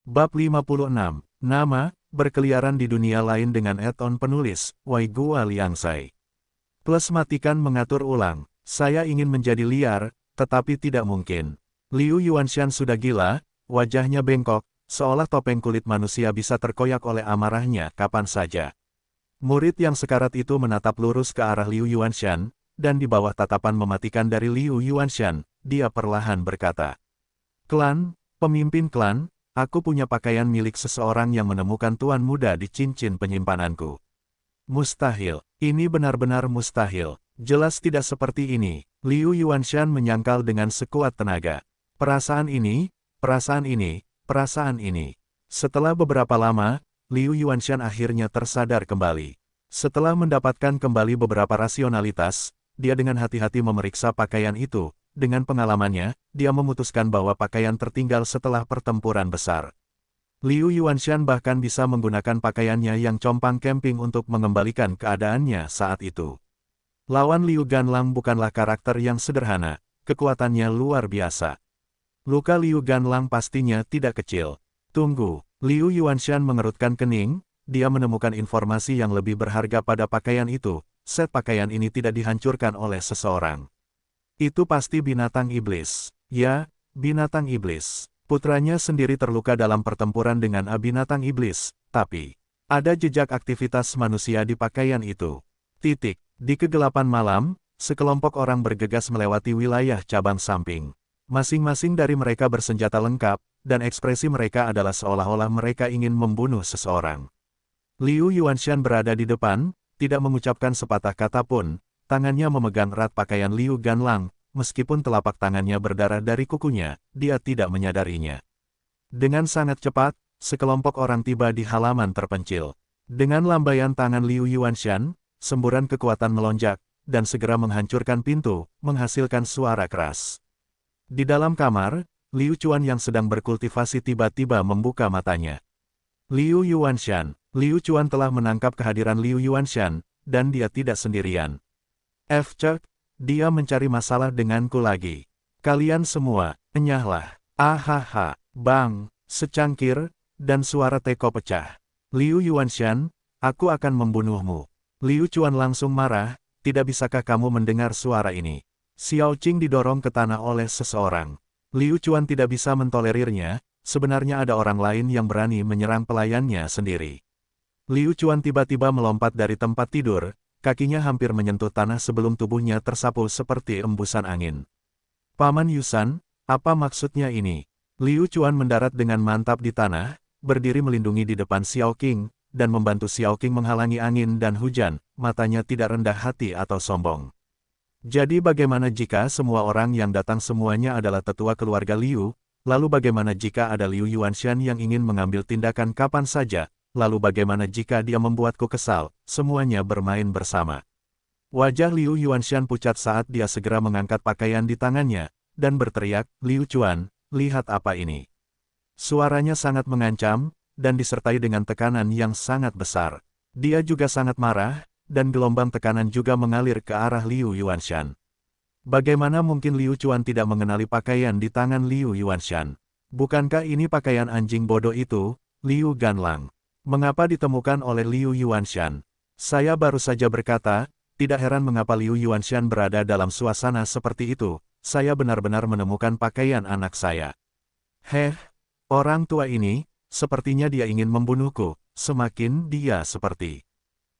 Bab 56. Nama, berkeliaran di dunia lain dengan add-on penulis, Wai Gua Liangsai. Plus matikan mengatur ulang. Saya ingin menjadi liar, tetapi tidak mungkin. Liu Yuanshan sudah gila, wajahnya bengkok, seolah topeng kulit manusia bisa terkoyak oleh amarahnya kapan saja. Murid yang sekarat itu menatap lurus ke arah Liu Yuanshan, dan di bawah tatapan mematikan dari Liu Yuanshan, dia perlahan berkata, "Klan, pemimpin klan, aku punya pakaian milik seseorang yang menemukan tuan muda di cincin penyimpananku. Mustahil, ini benar-benar mustahil. Jelas tidak seperti ini." Liu Yuanshan menyangkal dengan sekuat tenaga. Perasaan ini, perasaan ini, perasaan ini. Setelah beberapa lama, Liu Yuanshan akhirnya tersadar kembali. Setelah mendapatkan kembali beberapa rasionalitas, dia dengan hati-hati memeriksa pakaian itu. Dengan pengalamannya, dia memutuskan bahwa pakaian tertinggal setelah pertempuran besar. Liu Yuanshan bahkan bisa menggunakan pakaiannya yang compang camping untuk mengembalikan keadaannya saat itu. Lawan Liu Ganlang bukanlah karakter yang sederhana, kekuatannya luar biasa. Luka Liu Ganlang pastinya tidak kecil. Tunggu, Liu Yuanshan mengerutkan kening, dia menemukan informasi yang lebih berharga pada pakaian itu, set pakaian ini tidak dihancurkan oleh seseorang. Itu pasti binatang iblis. Ya, binatang iblis. Putranya sendiri terluka dalam pertempuran dengan binatang iblis, tapi ada jejak aktivitas manusia di pakaian itu. Titik. Di kegelapan malam, sekelompok orang bergegas melewati wilayah cabang samping. Masing-masing dari mereka bersenjata lengkap, dan ekspresi mereka adalah seolah-olah mereka ingin membunuh seseorang. Liu Yuanshan berada di depan, tidak mengucapkan sepatah kata pun. Tangannya memegang erat pakaian Liu Ganlang, meskipun telapak tangannya berdarah dari kukunya, dia tidak menyadarinya. Dengan sangat cepat, sekelompok orang tiba di halaman terpencil. Dengan lambaian tangan Liu Yuanshan, semburan kekuatan melonjak, dan segera menghancurkan pintu, menghasilkan suara keras. Di dalam kamar, Liu Chuan yang sedang berkultivasi tiba-tiba membuka matanya. Liu Yuanshan, Liu Chuan telah menangkap kehadiran Liu Yuanshan, dan dia tidak sendirian. Cek, dia mencari masalah denganku lagi. Kalian semua, enyahlah. Ahaha, bang, secangkir, dan suara teko pecah. Liu Yuanshan, aku akan membunuhmu. Liu Chuan langsung marah, tidak bisakah kamu mendengar suara ini? Xiao Qing didorong ke tanah oleh seseorang. Liu Chuan tidak bisa mentolerirnya, sebenarnya ada orang lain yang berani menyerang pelayannya sendiri. Liu Chuan tiba-tiba melompat dari tempat tidur, kakinya hampir menyentuh tanah sebelum tubuhnya tersapu seperti embusan angin. Paman Yusan, apa maksudnya ini? Liu Chuan mendarat dengan mantap di tanah, berdiri melindungi di depan Xiao Qing, dan membantu Xiao Qing menghalangi angin dan hujan, matanya tidak rendah hati atau sombong. Jadi bagaimana jika semua orang yang datang semuanya adalah tetua keluarga Liu, lalu bagaimana jika ada Liu Yuanshan yang ingin mengambil tindakan kapan saja? Lalu bagaimana jika dia membuatku kesal, semuanya bermain bersama. Wajah Liu Yuanshan pucat saat dia segera mengangkat pakaian di tangannya, dan berteriak, "Liu Chuan, lihat apa ini." Suaranya sangat mengancam, dan disertai dengan tekanan yang sangat besar. Dia juga sangat marah, dan gelombang tekanan juga mengalir ke arah Liu Yuanshan. Bagaimana mungkin Liu Chuan tidak mengenali pakaian di tangan Liu Yuanshan? Bukankah ini pakaian anjing bodoh itu, Liu Ganlang? Mengapa ditemukan oleh Liu Yuanshan? Saya baru saja berkata, tidak heran mengapa Liu Yuanshan berada dalam suasana seperti itu. Saya benar-benar menemukan pakaian anak saya. Orang tua ini, sepertinya dia ingin membunuhku. Semakin dia seperti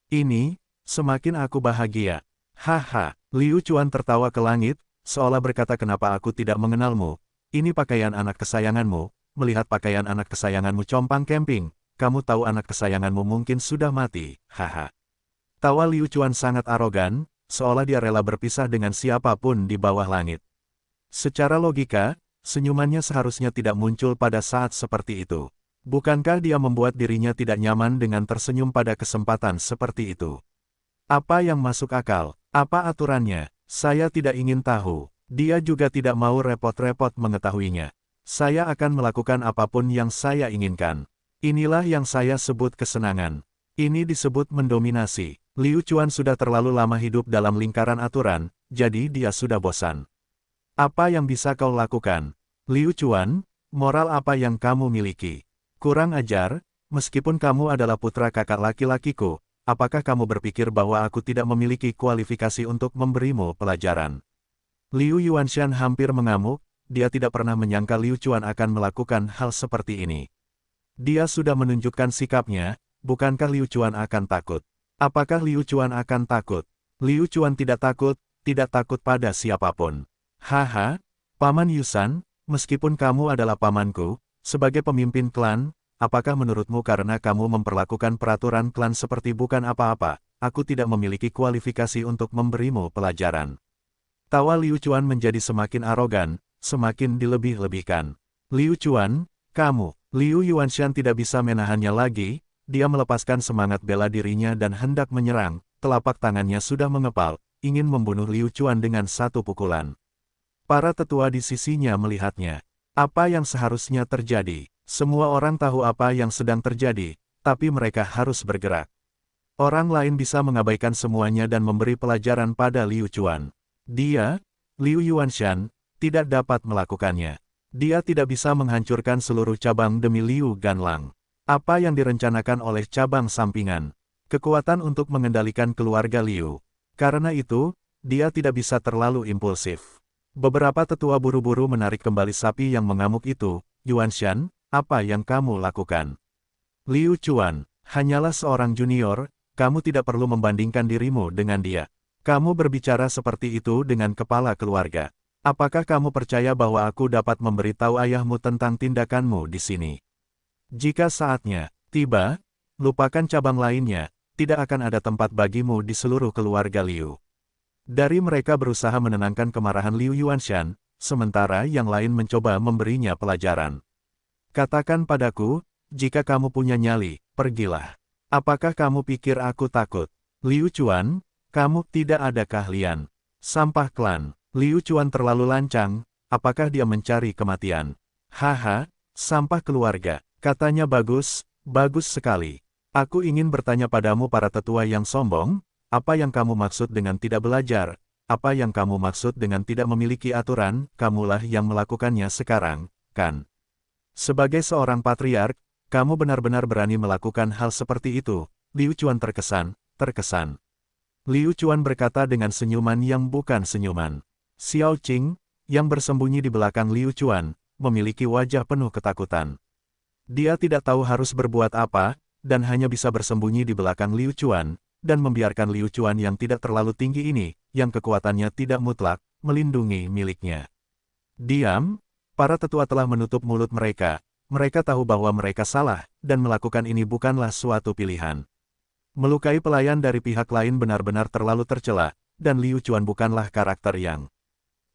ini, semakin aku bahagia. Haha, Liu Chuan tertawa ke langit, seolah berkata kenapa aku tidak mengenalmu. Ini pakaian anak kesayanganmu, melihat pakaian anak kesayanganmu compang camping. Kamu tahu anak kesayanganmu mungkin sudah mati, haha. Tawa Liu Chuan sangat arogan, seolah dia rela berpisah dengan siapapun di bawah langit. Secara logika, senyumannya seharusnya tidak muncul pada saat seperti itu. Bukankah dia membuat dirinya tidak nyaman dengan tersenyum pada kesempatan seperti itu? Apa yang masuk akal? Apa aturannya? Saya tidak ingin tahu. Dia juga tidak mau repot-repot mengetahuinya. Saya akan melakukan apapun yang saya inginkan. Inilah yang saya sebut kesenangan. Ini disebut mendominasi. Liu Chuan sudah terlalu lama hidup dalam lingkaran aturan, jadi dia sudah bosan. Apa yang bisa kau lakukan? Liu Chuan, moral apa yang kamu miliki? Kurang ajar, meskipun kamu adalah putra kakak laki-lakiku, apakah kamu berpikir bahwa aku tidak memiliki kualifikasi untuk memberimu pelajaran? Liu Yuanshan hampir mengamuk, dia tidak pernah menyangka Liu Chuan akan melakukan hal seperti ini. Dia sudah menunjukkan sikapnya, bukankah Liu Chuan akan takut? Apakah Liu Chuan akan takut? Liu Chuan tidak takut pada siapapun. Haha, Paman Yusan, meskipun kamu adalah pamanku, sebagai pemimpin klan, apakah menurutmu karena kamu memperlakukan peraturan klan seperti bukan apa-apa, aku tidak memiliki kualifikasi untuk memberimu pelajaran? Tawa Liu Chuan menjadi semakin arogan, semakin dilebih-lebihkan. Liu Chuan, kamu, Liu Yuanshan tidak bisa menahannya lagi, dia melepaskan semangat bela dirinya dan hendak menyerang, telapak tangannya sudah mengepal, ingin membunuh Liu Chuan dengan satu pukulan. Para tetua di sisinya melihatnya. Apa yang seharusnya terjadi? Semua orang tahu apa yang sedang terjadi, tapi mereka harus bergerak. Orang lain bisa mengabaikan semuanya dan memberi pelajaran pada Liu Chuan. Dia, Liu Yuanshan, tidak dapat melakukannya. Dia tidak bisa menghancurkan seluruh cabang demi Liu Ganlang. Apa yang direncanakan oleh cabang sampingan? Kekuatan untuk mengendalikan keluarga Liu. Karena itu, dia tidak bisa terlalu impulsif. Beberapa tetua buru-buru menarik kembali sapi yang mengamuk itu. Yuanshan, apa yang kamu lakukan? Liu Chuan, hanyalah seorang junior, kamu tidak perlu membandingkan dirimu dengan dia. Kamu berbicara seperti itu dengan kepala keluarga. Apakah kamu percaya bahwa aku dapat memberitahu ayahmu tentang tindakanmu di sini? Jika saatnya tiba, lupakan cabang lainnya, tidak akan ada tempat bagimu di seluruh keluarga Liu. Dari mereka berusaha menenangkan kemarahan Liu Yuanshan, sementara yang lain mencoba memberinya pelajaran. Katakan padaku, jika kamu punya nyali, pergilah. Apakah kamu pikir aku takut? Liu Chuan, kamu tidak ada keahlian. Sampah klan. Liu Chuan terlalu lancang, apakah dia mencari kematian? Haha, sampah keluarga. Katanya bagus, bagus sekali. Aku ingin bertanya padamu para tetua yang sombong, apa yang kamu maksud dengan tidak belajar? Apa yang kamu maksud dengan tidak memiliki aturan? Kamulah yang melakukannya sekarang, kan? Sebagai seorang patriark, kamu benar-benar berani melakukan hal seperti itu. Liu Chuan terkesan. Liu Chuan berkata dengan senyuman yang bukan senyuman. Xiao Qing, yang bersembunyi di belakang Liu Chuan, memiliki wajah penuh ketakutan. Dia tidak tahu harus berbuat apa, dan hanya bisa bersembunyi di belakang Liu Chuan, dan membiarkan Liu Chuan yang tidak terlalu tinggi ini, yang kekuatannya tidak mutlak, melindungi miliknya. Diam, para tetua telah menutup mulut mereka. Mereka tahu bahwa mereka salah, dan melakukan ini bukanlah suatu pilihan. Melukai pelayan dari pihak lain benar-benar terlalu tercela, dan Liu Chuan bukanlah karakter yang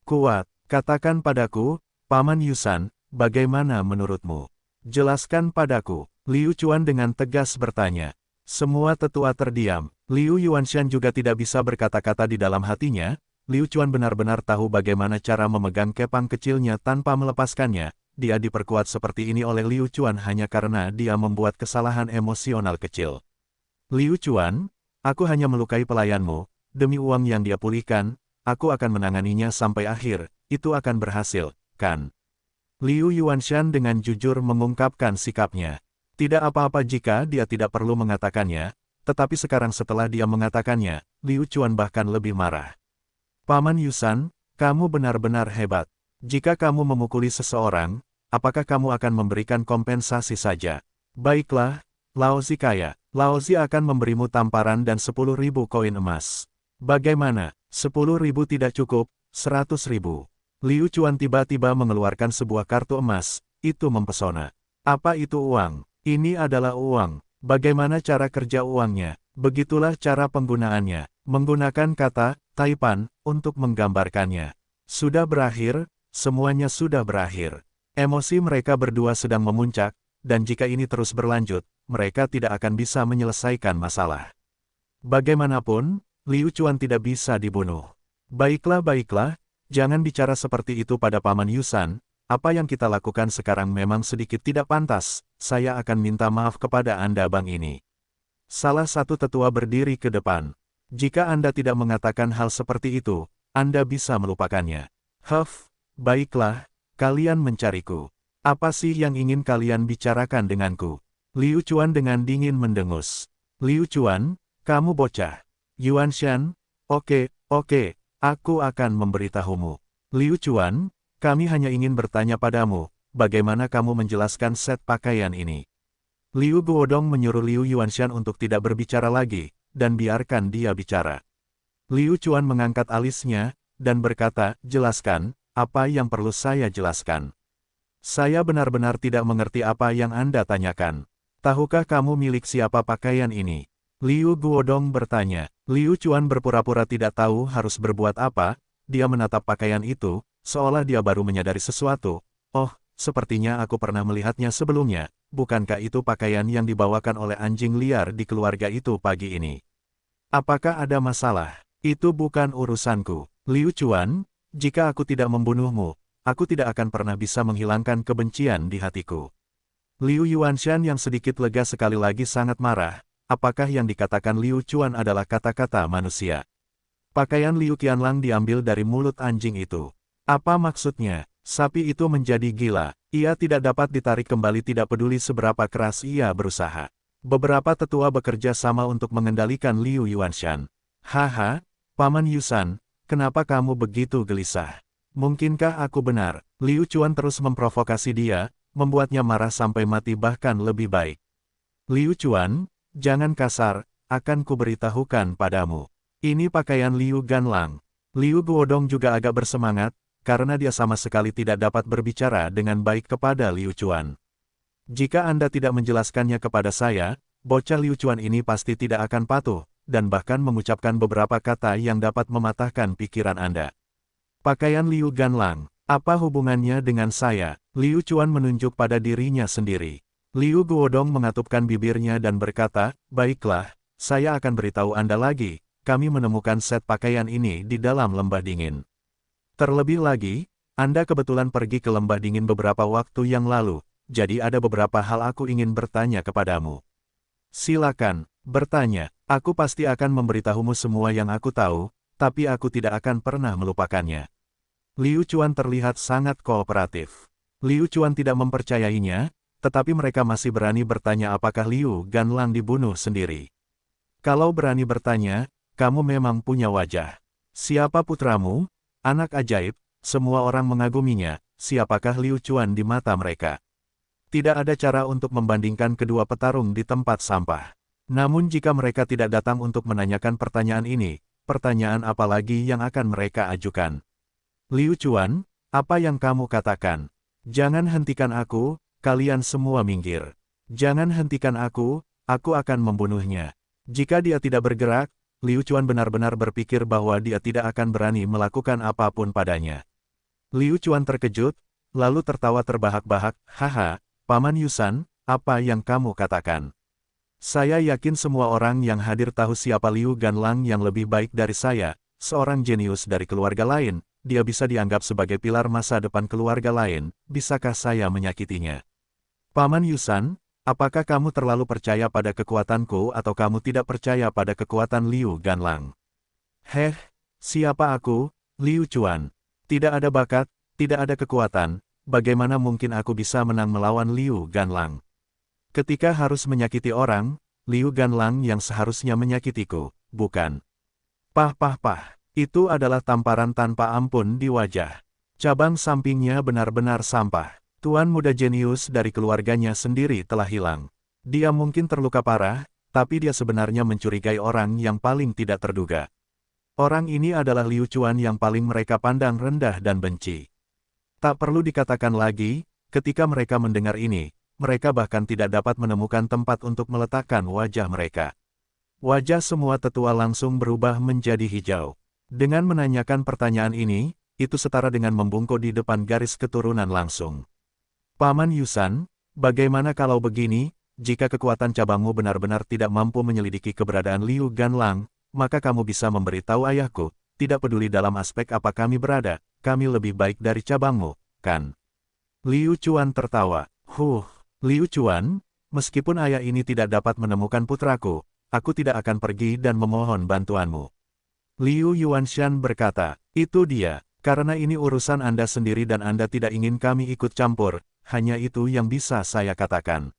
kuat. Katakan padaku, Paman Yusan, bagaimana menurutmu? Jelaskan padaku. Liu Chuan dengan tegas bertanya. Semua tetua terdiam. Liu Yuanshan juga tidak bisa berkata-kata di dalam hatinya. Liu Chuan benar-benar tahu bagaimana cara memegang kepang kecilnya tanpa melepaskannya. Dia diperkuat seperti ini oleh Liu Chuan hanya karena dia membuat kesalahan emosional kecil. Liu Chuan, aku hanya melukai pelayanmu, demi uang yang dia pulihkan, aku akan menanganinya sampai akhir, itu akan berhasil, kan? Liu Yuanshan dengan jujur mengungkapkan sikapnya. Tidak apa-apa jika dia tidak perlu mengatakannya, tetapi sekarang setelah dia mengatakannya, Liu Chuan bahkan lebih marah. Paman Yusan, kamu benar-benar hebat. Jika kamu memukuli seseorang, apakah kamu akan memberikan kompensasi saja? Baiklah, Laozi kaya. Laozi akan memberimu tamparan dan 10.000 koin emas. Bagaimana? 10.000 tidak cukup, 100.000. Liu Chuan tiba-tiba mengeluarkan sebuah kartu emas, itu mempesona. Apa itu uang? Ini adalah uang. Bagaimana cara kerja uangnya? Begitulah cara penggunaannya. Menggunakan kata, Taipan, untuk menggambarkannya. Sudah berakhir, semuanya sudah berakhir. Emosi mereka berdua sedang memuncak, dan jika ini terus berlanjut, mereka tidak akan bisa menyelesaikan masalah. Bagaimanapun, Liu Chuan tidak bisa dibunuh. Baiklah, jangan bicara seperti itu pada Paman Yusan, apa yang kita lakukan sekarang memang sedikit tidak pantas, saya akan minta maaf kepada Anda Bang ini. Salah satu tetua berdiri ke depan. Jika Anda tidak mengatakan hal seperti itu, Anda bisa melupakannya. Baiklah, kalian mencariku. Apa sih yang ingin kalian bicarakan denganku? Liu Chuan dengan dingin mendengus. Liu Chuan, kamu bocah. Yuan Shan, oke, aku akan memberitahumu. Liu Chuan, kami hanya ingin bertanya padamu, bagaimana kamu menjelaskan set pakaian ini? Liu Guodong menyuruh Liu Yuanshan untuk tidak berbicara lagi, dan biarkan dia bicara. Liu Chuan mengangkat alisnya, dan berkata, jelaskan, apa yang perlu saya jelaskan? Saya benar-benar tidak mengerti apa yang Anda tanyakan. Tahukah kamu milik siapa pakaian ini? Liu Guodong bertanya. Liu Chuan berpura-pura tidak tahu harus berbuat apa, dia menatap pakaian itu, seolah dia baru menyadari sesuatu. Oh, sepertinya aku pernah melihatnya sebelumnya, bukankah itu pakaian yang dibawakan oleh anjing liar di keluarga itu pagi ini? Apakah ada masalah? Itu bukan urusanku. Liu Chuan, jika aku tidak membunuhmu, aku tidak akan pernah bisa menghilangkan kebencian di hatiku. Liu Yuanshan yang sedikit lega sekali lagi sangat marah. Apakah yang dikatakan Liu Chuan adalah kata-kata manusia? Pakaian Liu Qianlang diambil dari mulut anjing itu. Apa maksudnya? Sapi itu menjadi gila. Ia tidak dapat ditarik kembali tidak peduli seberapa keras ia berusaha. Beberapa tetua bekerja sama untuk mengendalikan Liu Yuanshan. Haha, Paman Yusan, kenapa kamu begitu gelisah? Mungkinkah aku benar? Liu Chuan terus memprovokasi dia, membuatnya marah sampai mati bahkan lebih baik. Liu Chuan, jangan kasar, akan kuberitahukan padamu. Ini pakaian Liu Ganlang. Liu Guodong juga agak bersemangat, karena dia sama sekali tidak dapat berbicara dengan baik kepada Liu Chuan. Jika Anda tidak menjelaskannya kepada saya, bocah Liu Chuan ini pasti tidak akan patuh, dan bahkan mengucapkan beberapa kata yang dapat mematahkan pikiran Anda. Pakaian Liu Ganlang, apa hubungannya dengan saya? Liu Chuan menunjuk pada dirinya sendiri. Liu Guodong mengatupkan bibirnya dan berkata, baiklah, saya akan beritahu Anda lagi, kami menemukan set pakaian ini di dalam lembah dingin. Terlebih lagi, Anda kebetulan pergi ke lembah dingin beberapa waktu yang lalu, jadi ada beberapa hal aku ingin bertanya kepadamu. Silakan, bertanya, aku pasti akan memberitahumu semua yang aku tahu, tapi aku tidak akan pernah melupakannya. Liu Chuan terlihat sangat kooperatif. Liu Chuan tidak mempercayainya, tetapi mereka masih berani bertanya apakah Liu Ganlang dibunuh sendiri. Kalau berani bertanya, kamu memang punya wajah. Siapa putramu? Anak ajaib, semua orang mengaguminya, siapakah Liu Chuan di mata mereka? Tidak ada cara untuk membandingkan kedua petarung di tempat sampah. Namun jika mereka tidak datang untuk menanyakan pertanyaan ini, pertanyaan apa lagi yang akan mereka ajukan? Liu Chuan, apa yang kamu katakan? Jangan hentikan aku. Kalian semua minggir. Jangan hentikan aku akan membunuhnya. Jika dia tidak bergerak, Liu Chuan benar-benar berpikir bahwa dia tidak akan berani melakukan apapun padanya. Liu Chuan terkejut, lalu tertawa terbahak-bahak, haha, Paman Yusan, apa yang kamu katakan? Saya yakin semua orang yang hadir tahu siapa Liu Ganlang yang lebih baik dari saya, seorang jenius dari keluarga lain, dia bisa dianggap sebagai pilar masa depan keluarga lain, bisakah saya menyakitinya? Paman Yusan, apakah kamu terlalu percaya pada kekuatanku atau kamu tidak percaya pada kekuatan Liu Ganlang? Heh, siapa aku, Liu Chuan? Tidak ada bakat, tidak ada kekuatan, bagaimana mungkin aku bisa menang melawan Liu Ganlang? Ketika harus menyakiti orang, Liu Ganlang yang seharusnya menyakitiku, bukan? Pah, itu adalah tamparan tanpa ampun di wajah. Cabang sampingnya benar-benar sampah. Tuan muda jenius dari keluarganya sendiri telah hilang. Dia mungkin terluka parah, tapi dia sebenarnya mencurigai orang yang paling tidak terduga. Orang ini adalah Liu Chuan yang paling mereka pandang rendah dan benci. Tak perlu dikatakan lagi, ketika mereka mendengar ini, mereka bahkan tidak dapat menemukan tempat untuk meletakkan wajah mereka. Wajah semua tetua langsung berubah menjadi hijau. Dengan menanyakan pertanyaan ini, itu setara dengan membungkuk di depan garis keturunan langsung. Paman Yusan, bagaimana kalau begini, jika kekuatan cabangmu benar-benar tidak mampu menyelidiki keberadaan Liu Ganlang, maka kamu bisa memberitahu ayahku, tidak peduli dalam aspek apa kami berada, kami lebih baik dari cabangmu, kan? Liu Chuan tertawa. Liu Chuan, meskipun ayah ini tidak dapat menemukan putraku, aku tidak akan pergi dan memohon bantuanmu. Liu Yuanshan berkata, itu dia, karena ini urusan Anda sendiri dan Anda tidak ingin kami ikut campur, hanya itu yang bisa saya katakan.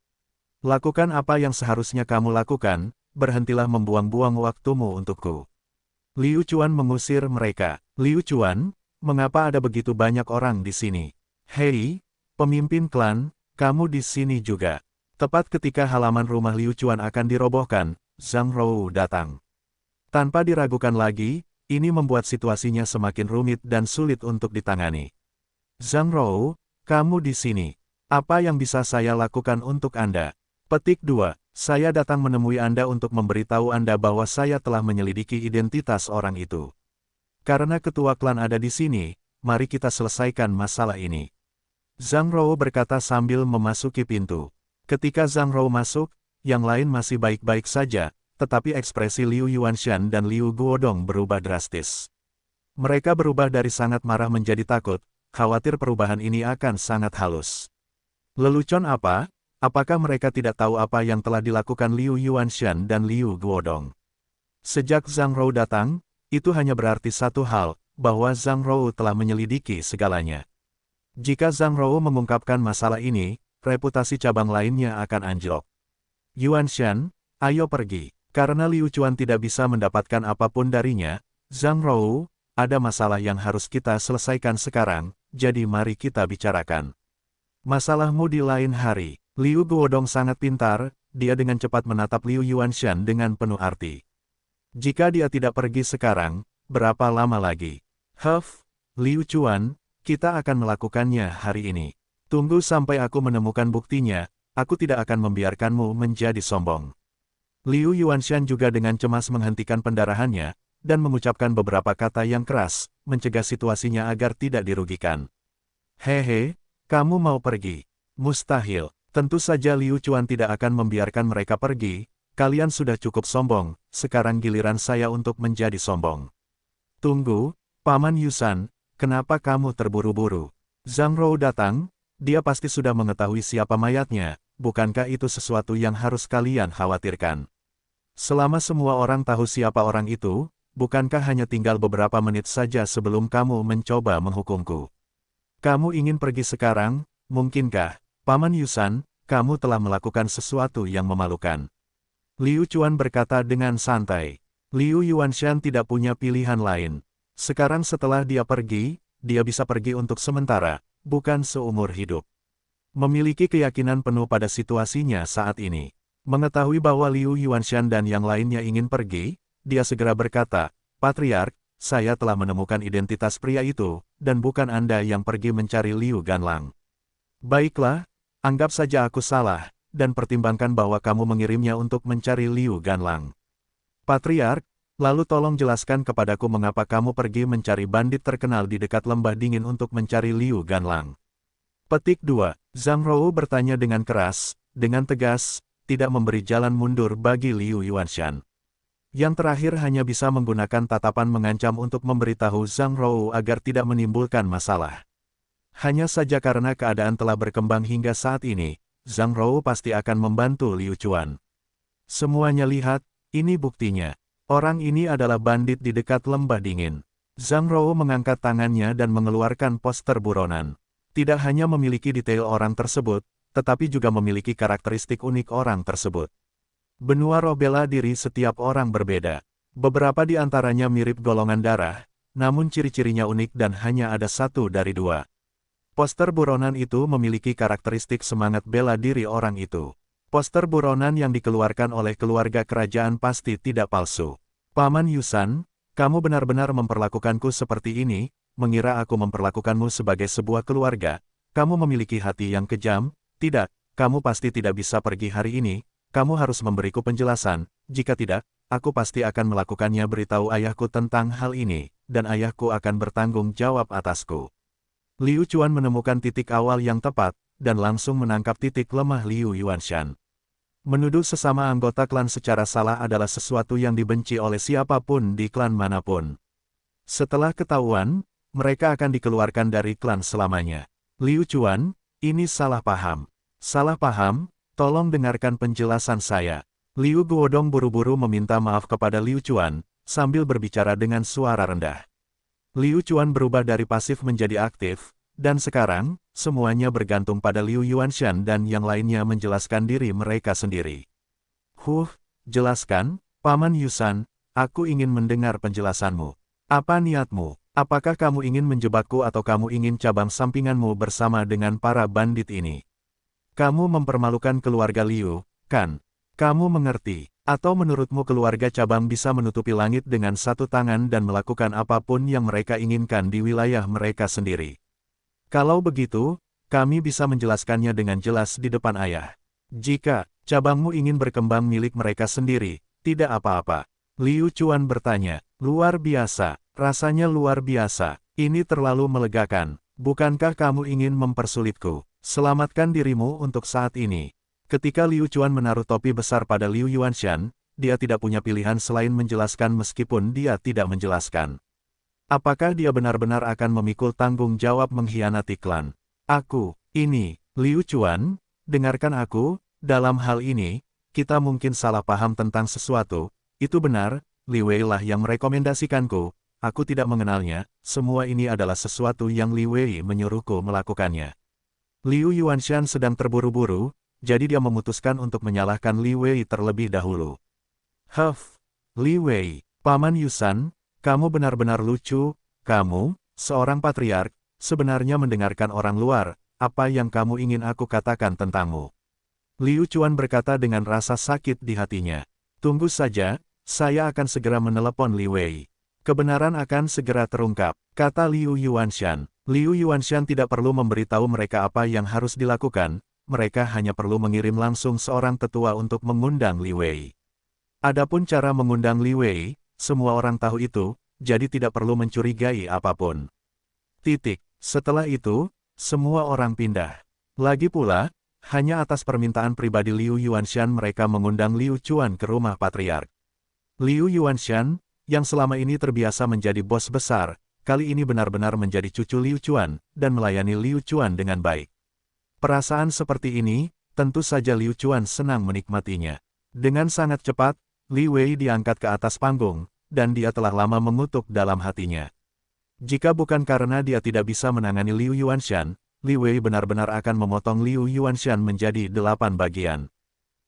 Lakukan apa yang seharusnya kamu lakukan, berhentilah membuang-buang waktumu untukku. Liu Chuan mengusir mereka. Liu Chuan, mengapa ada begitu banyak orang di sini? Hei, pemimpin klan, kamu di sini juga. Tepat ketika halaman rumah Liu Chuan akan dirobohkan, Zhang Rou datang. Tanpa diragukan lagi, ini membuat situasinya semakin rumit dan sulit untuk ditangani. Zhang Rou, kamu di sini. Apa yang bisa saya lakukan untuk Anda? Petik 2. Saya datang menemui Anda untuk memberitahu Anda bahwa saya telah menyelidiki identitas orang itu. Karena ketua klan ada di sini, mari kita selesaikan masalah ini. Zhang Rou berkata sambil memasuki pintu. Ketika Zhang Rou masuk, yang lain masih baik-baik saja, tetapi ekspresi Liu Yuanshan dan Liu Guodong berubah drastis. Mereka berubah dari sangat marah menjadi takut, khawatir perubahan ini akan sangat halus. Lelucon apa? Apakah mereka tidak tahu apa yang telah dilakukan Liu Yuanshan dan Liu Guodong? Sejak Zhang Rou datang, itu hanya berarti satu hal, bahwa Zhang Rou telah menyelidiki segalanya. Jika Zhang Rou mengungkapkan masalah ini, reputasi cabang lainnya akan anjlok. Yuanshan, ayo pergi. Karena Liu Chuan tidak bisa mendapatkan apapun darinya, Zhang Rou, ada masalah yang harus kita selesaikan sekarang, jadi mari kita bicarakan. Masalahmu di lain hari. Liu Guodong sangat pintar, dia dengan cepat menatap Liu Yuanshan dengan penuh arti. Jika dia tidak pergi sekarang, berapa lama lagi? Liu Chuan, kita akan melakukannya hari ini. Tunggu sampai aku menemukan buktinya, aku tidak akan membiarkanmu menjadi sombong. Liu Yuanshan juga dengan cemas menghentikan pendarahannya, dan mengucapkan beberapa kata yang keras, mencegah situasinya agar tidak dirugikan. Hehe, kamu mau pergi? Mustahil. Tentu saja Liu Chuan tidak akan membiarkan mereka pergi, kalian sudah cukup sombong, sekarang giliran saya untuk menjadi sombong. Tunggu, Paman Yusan, kenapa kamu terburu-buru? Zhang Rou datang, dia pasti sudah mengetahui siapa mayatnya, bukankah itu sesuatu yang harus kalian khawatirkan? Selama semua orang tahu siapa orang itu, bukankah hanya tinggal beberapa menit saja sebelum kamu mencoba menghukumku? Kamu ingin pergi sekarang, mungkinkah? Paman Yusan, kamu telah melakukan sesuatu yang memalukan. Liu Chuan berkata dengan santai. Liu Yuanshan tidak punya pilihan lain. Sekarang setelah dia pergi, dia bisa pergi untuk sementara, bukan seumur hidup. Memiliki keyakinan penuh pada situasinya saat ini. Mengetahui bahwa Liu Yuanshan dan yang lainnya ingin pergi, dia segera berkata, Patriark, saya telah menemukan identitas pria itu, dan bukan Anda yang pergi mencari Liu Ganlang. Baiklah, anggap saja aku salah, dan pertimbangkan bahwa kamu mengirimnya untuk mencari Liu Ganlang. Patriark, lalu tolong jelaskan kepadaku mengapa kamu pergi mencari bandit terkenal di dekat lembah dingin untuk mencari Liu Ganlang. Petik 2. Zhang Rou bertanya dengan keras, dengan tegas, tidak memberi jalan mundur bagi Liu Yuanshan. Yang terakhir hanya bisa menggunakan tatapan mengancam untuk memberitahu Zhang Rou agar tidak menimbulkan masalah. Hanya saja karena keadaan telah berkembang hingga saat ini, Zhang Rou pasti akan membantu Liu Chuan. Semuanya lihat, ini buktinya. Orang ini adalah bandit di dekat lembah dingin. Zhang Rou mengangkat tangannya dan mengeluarkan poster buronan. Tidak hanya memiliki detail orang tersebut, tetapi juga memiliki karakteristik unik orang tersebut. Benua roh bela diri setiap orang berbeda. Beberapa di antaranya mirip golongan darah, namun ciri-cirinya unik dan hanya ada satu dari dua. Poster buronan itu memiliki karakteristik semangat bela diri orang itu. Poster buronan yang dikeluarkan oleh keluarga kerajaan pasti tidak palsu. Paman Yusan, kamu benar-benar memperlakukanku seperti ini, mengira aku memperlakukanmu sebagai sebuah keluarga. Kamu memiliki hati yang kejam. Tidak, kamu pasti tidak bisa pergi hari ini, kamu harus memberiku penjelasan, jika tidak, aku pasti akan melakukannya. Beritahu ayahku tentang hal ini, dan ayahku akan bertanggung jawab atasku. Liu Chuan menemukan titik awal yang tepat, dan langsung menangkap titik lemah Liu Yuanshan. Menuduh sesama anggota klan secara salah adalah sesuatu yang dibenci oleh siapapun di klan manapun. Setelah ketahuan, mereka akan dikeluarkan dari klan selamanya. Liu Chuan, ini salah paham. Salah paham, tolong dengarkan penjelasan saya. Liu Guodong buru-buru meminta maaf kepada Liu Chuan, sambil berbicara dengan suara rendah. Liu Chuan berubah dari pasif menjadi aktif, Dan sekarang, semuanya bergantung pada Liu Yuanshan dan yang lainnya menjelaskan diri mereka sendiri. Jelaskan, Paman Yusan, aku ingin mendengar penjelasanmu. Apa niatmu? Apakah kamu ingin menjebakku atau kamu ingin cabang sampinganmu bersama dengan para bandit ini? Kamu mempermalukan keluarga Liu, kan? Kamu mengerti? Atau menurutmu keluarga cabang bisa menutupi langit dengan satu tangan dan melakukan apapun yang mereka inginkan di wilayah mereka sendiri? Kalau begitu, kami bisa menjelaskannya dengan jelas di depan ayah. Jika cabangmu ingin berkembang milik mereka sendiri, tidak apa-apa. Liu Chuan bertanya, luar biasa, rasanya luar biasa, ini terlalu melegakan. Bukankah kamu ingin mempersulitku? Selamatkan dirimu untuk saat ini. Ketika Liu Chuan menaruh topi besar pada Liu Yuanshan, dia tidak punya pilihan selain menjelaskan meskipun dia tidak menjelaskan. Apakah dia benar-benar akan memikul tanggung jawab mengkhianati klan? Ini, Liu Chuan, dengarkan aku, dalam hal ini, kita mungkin salah paham tentang sesuatu. Itu benar, Li Wei lah yang merekomendasikanku, aku tidak mengenalnya, semua ini adalah sesuatu yang Li Wei menyuruhku melakukannya. Liu Yuanshan sedang terburu-buru, jadi dia memutuskan untuk menyalahkan Li Wei terlebih dahulu. Li Wei, Paman Yusan, kamu benar-benar lucu, kamu, seorang patriark, sebenarnya mendengarkan orang luar, apa yang kamu ingin aku katakan tentangmu? Liu Chuan berkata dengan rasa sakit di hatinya. Tunggu saja, saya akan segera menelepon Li Wei. Kebenaran akan segera terungkap, kata Liu Yuanshan. Liu Yuanshan tidak perlu memberitahu mereka apa yang harus dilakukan, mereka hanya perlu mengirim langsung seorang tetua untuk mengundang Li Wei. Adapun cara mengundang Li Wei, semua orang tahu itu, jadi tidak perlu mencurigai apapun. Setelah itu, semua orang pindah. Lagi pula, hanya atas permintaan pribadi Liu Yuanshan mereka mengundang Liu Chuan ke rumah patriark. Liu Yuanshan, yang selama ini terbiasa menjadi bos besar, kali ini benar-benar menjadi cucu Liu Chuan, dan melayani Liu Chuan dengan baik. Perasaan seperti ini, tentu saja Liu Chuan senang menikmatinya. Dengan sangat cepat, Li Wei diangkat ke atas panggung, dan dia telah lama mengutuk dalam hatinya. Jika bukan karena dia tidak bisa menangani Liu Yuanshan, Li Wei benar-benar akan memotong Liu Yuanshan menjadi 8 bagian.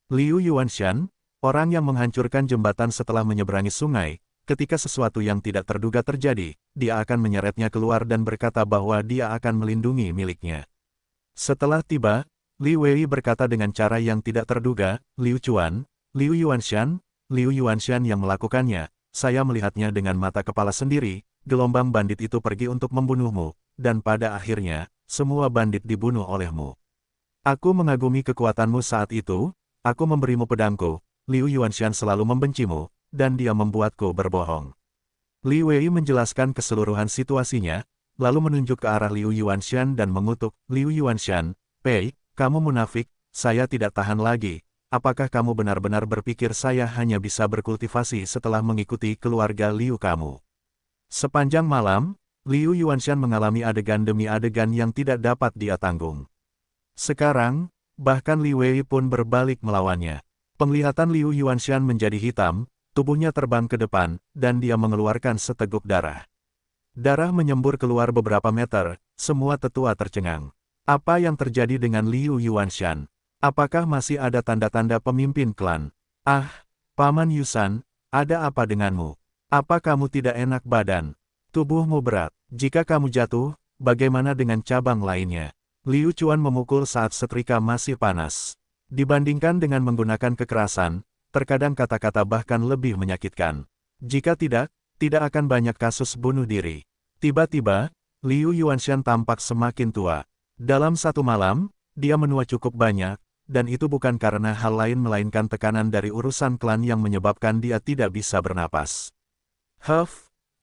Liu Yuanshan, orang yang menghancurkan jembatan setelah menyeberangi sungai, ketika sesuatu yang tidak terduga terjadi, dia akan menyeretnya keluar dan berkata bahwa dia akan melindungi miliknya. Setelah tiba, Li Wei berkata dengan cara yang tidak terduga, Liu Chuan, Liu Yuanshan yang melakukannya, saya melihatnya dengan mata kepala sendiri, gelombang bandit itu pergi untuk membunuhmu, dan pada akhirnya, semua bandit dibunuh olehmu. Aku mengagumi kekuatanmu saat itu, aku memberimu pedangku, Liu Yuanshan selalu membencimu, dan dia membuatku berbohong. Li Wei menjelaskan keseluruhan situasinya, lalu menunjuk ke arah Liu Yuanshan dan mengutuk, Liu Yuanshan, Pei, kamu munafik, saya tidak tahan lagi, apakah kamu benar-benar berpikir saya hanya bisa berkultivasi setelah mengikuti keluarga Liu kamu? Sepanjang malam, Liu Yuanshan mengalami adegan demi adegan yang tidak dapat dia tanggung. Sekarang, bahkan Li Wei pun berbalik melawannya. Penglihatan Liu Yuanshan menjadi hitam, tubuhnya terbang ke depan, dan dia mengeluarkan seteguk darah. Darah menyembur keluar beberapa meter, semua tetua tercengang. Apa yang terjadi dengan Liu Yuanshan? Apakah masih ada tanda-tanda pemimpin klan? Paman Yusan, ada apa denganmu? Apa kamu tidak enak badan? Tubuhmu berat. Jika kamu jatuh, bagaimana dengan cabang lainnya? Liu Chuan memukul saat setrika masih panas. Dibandingkan dengan menggunakan kekerasan, terkadang kata-kata bahkan lebih menyakitkan. Jika tidak akan banyak kasus bunuh diri. Tiba-tiba, Liu Yuanshan tampak semakin tua. Dalam satu malam, dia menua cukup banyak, dan itu bukan karena hal lain melainkan tekanan dari urusan klan yang menyebabkan dia tidak bisa bernapas.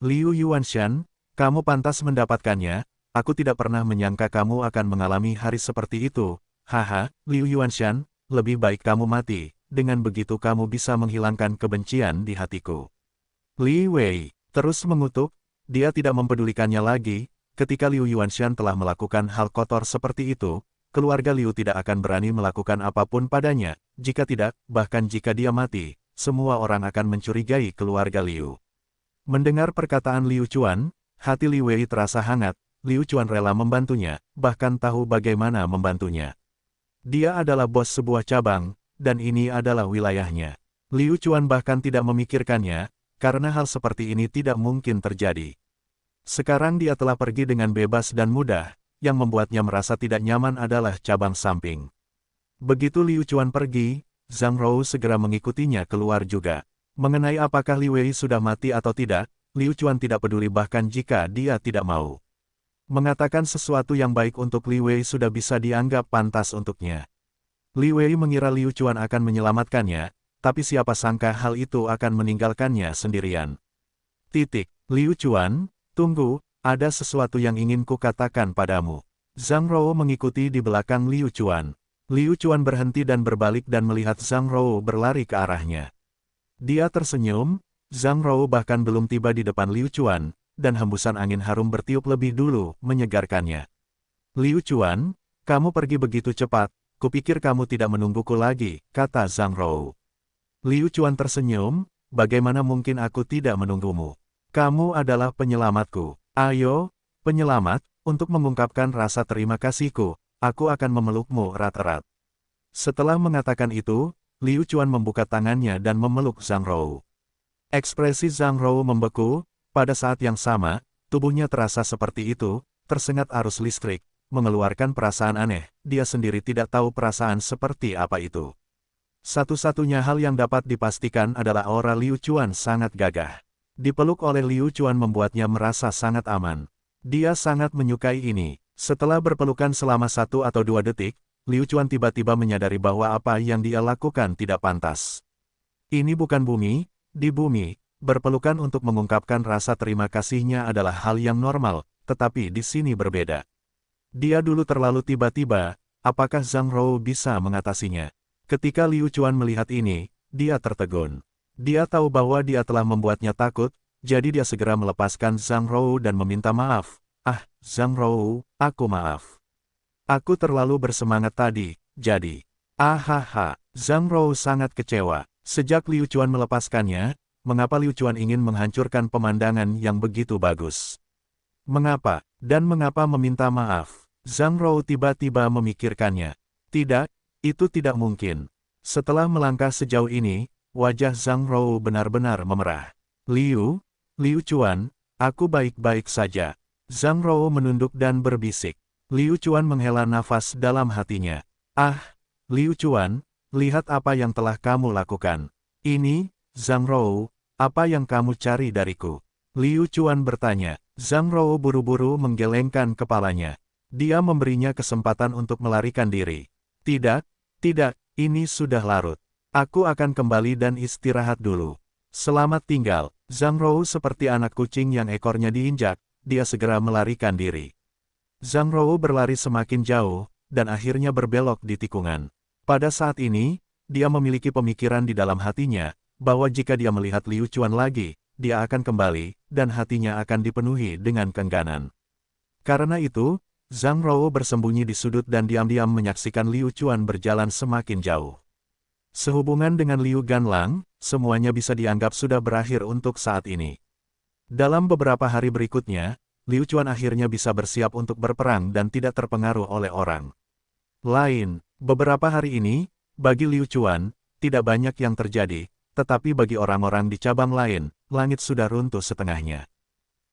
Liu Yuanshan, kamu pantas mendapatkannya, aku tidak pernah menyangka kamu akan mengalami hari seperti itu. Liu Yuanshan, lebih baik kamu mati, dengan begitu kamu bisa menghilangkan kebencian di hatiku. Li Wei terus mengutuk, dia tidak mempedulikannya lagi, ketika Liu Yuanshan telah melakukan hal kotor seperti itu, keluarga Liu tidak akan berani melakukan apapun padanya, jika tidak, bahkan jika dia mati, semua orang akan mencurigai keluarga Liu. Mendengar perkataan Liu Chuan, hati Li Wei terasa hangat, Liu Chuan rela membantunya, bahkan tahu bagaimana membantunya. Dia adalah bos sebuah cabang, dan ini adalah wilayahnya. Liu Chuan bahkan tidak memikirkannya, karena hal seperti ini tidak mungkin terjadi. Sekarang dia telah pergi dengan bebas dan mudah, yang membuatnya merasa tidak nyaman adalah cabang samping. Begitu Liu Chuan pergi, Zhang Rou segera mengikutinya keluar juga. Mengenai apakah Li Wei sudah mati atau tidak, Liu Chuan tidak peduli bahkan jika dia tidak mau. Mengatakan sesuatu yang baik untuk Li Wei sudah bisa dianggap pantas untuknya. Li Wei mengira Liu Chuan akan menyelamatkannya, tapi siapa sangka hal itu akan meninggalkannya sendirian. Liu Chuan, tunggu, ada sesuatu yang ingin kukatakan padamu. Zhang Rou mengikuti di belakang Liu Chuan. Liu Chuan berhenti dan berbalik dan melihat Zhang Rou berlari ke arahnya. Dia tersenyum, Zhang Rou bahkan belum tiba di depan Liu Chuan, dan hembusan angin harum bertiup lebih dulu menyegarkannya. Liu Chuan, kamu pergi begitu cepat, kupikir kamu tidak menungguku lagi, kata Zhang Rou. Liu Chuan tersenyum, bagaimana mungkin aku tidak menunggumu? Kamu adalah penyelamatku. Ayo, penyelamat, untuk mengungkapkan rasa terima kasihku, aku akan memelukmu erat-erat. Setelah mengatakan itu, Liu Chuan membuka tangannya dan memeluk Zhang Rou. Ekspresi Zhang Rou membeku, pada saat yang sama, tubuhnya terasa seperti itu, tersengat arus listrik, mengeluarkan perasaan aneh, dia sendiri tidak tahu perasaan seperti apa itu. Satu-satunya hal yang dapat dipastikan adalah aura Liu Chuan sangat gagah. Dipeluk oleh Liu Chuan membuatnya merasa sangat aman. Dia sangat menyukai ini. Setelah berpelukan selama 1 atau 2 detik, Liu Chuan tiba-tiba menyadari bahwa apa yang dia lakukan tidak pantas. Ini bukan bumi, di bumi, berpelukan untuk mengungkapkan rasa terima kasihnya adalah hal yang normal, tetapi di sini berbeda. Dia dulu terlalu tiba-tiba, apakah Zhang Rou bisa mengatasinya? Ketika Liu Chuan melihat ini, dia tertegun. Dia tahu bahwa dia telah membuatnya takut, jadi dia segera melepaskan Zhang Rou dan meminta maaf. Ah, Zhang Rou, aku maaf. Aku terlalu bersemangat tadi, jadi. Ahaha, Zhang Rou sangat kecewa. Sejak Liu Chuan melepaskannya, mengapa Liu Chuan ingin menghancurkan pemandangan yang begitu bagus? Mengapa, dan mengapa meminta maaf? Zhang Rou tiba-tiba memikirkannya. Tidak, itu tidak mungkin. Setelah melangkah sejauh ini, wajah Zhang Rou benar-benar memerah. Liu Chuan, aku baik-baik saja. Zhang Rou menunduk dan berbisik. Liu Chuan menghela nafas dalam hatinya. Ah, Liu Chuan, lihat apa yang telah kamu lakukan. Ini, Zhang Rou, apa yang kamu cari dariku? Liu Chuan bertanya. Zhang Rou buru-buru menggelengkan kepalanya. Dia memberinya kesempatan untuk melarikan diri. Tidak, ini sudah larut. Aku akan kembali dan istirahat dulu. Selamat tinggal. Zhang Rou seperti anak kucing yang ekornya diinjak, dia segera melarikan diri. Zhang Rou berlari semakin jauh, dan akhirnya berbelok di tikungan. Pada saat ini, dia memiliki pemikiran di dalam hatinya, bahwa jika dia melihat Liu Chuan lagi, dia akan kembali, dan hatinya akan dipenuhi dengan keengganan. Karena itu, Zhang Rou bersembunyi di sudut dan diam-diam menyaksikan Liu Chuan berjalan semakin jauh. Sehubungan dengan Liu Ganlang, semuanya bisa dianggap sudah berakhir untuk saat ini. Dalam beberapa hari berikutnya, Liu Chuan akhirnya bisa bersiap untuk berperang dan tidak terpengaruh oleh orang lain. Beberapa hari ini, bagi Liu Chuan, tidak banyak yang terjadi, tetapi bagi orang-orang di cabang lain, langit sudah runtuh setengahnya.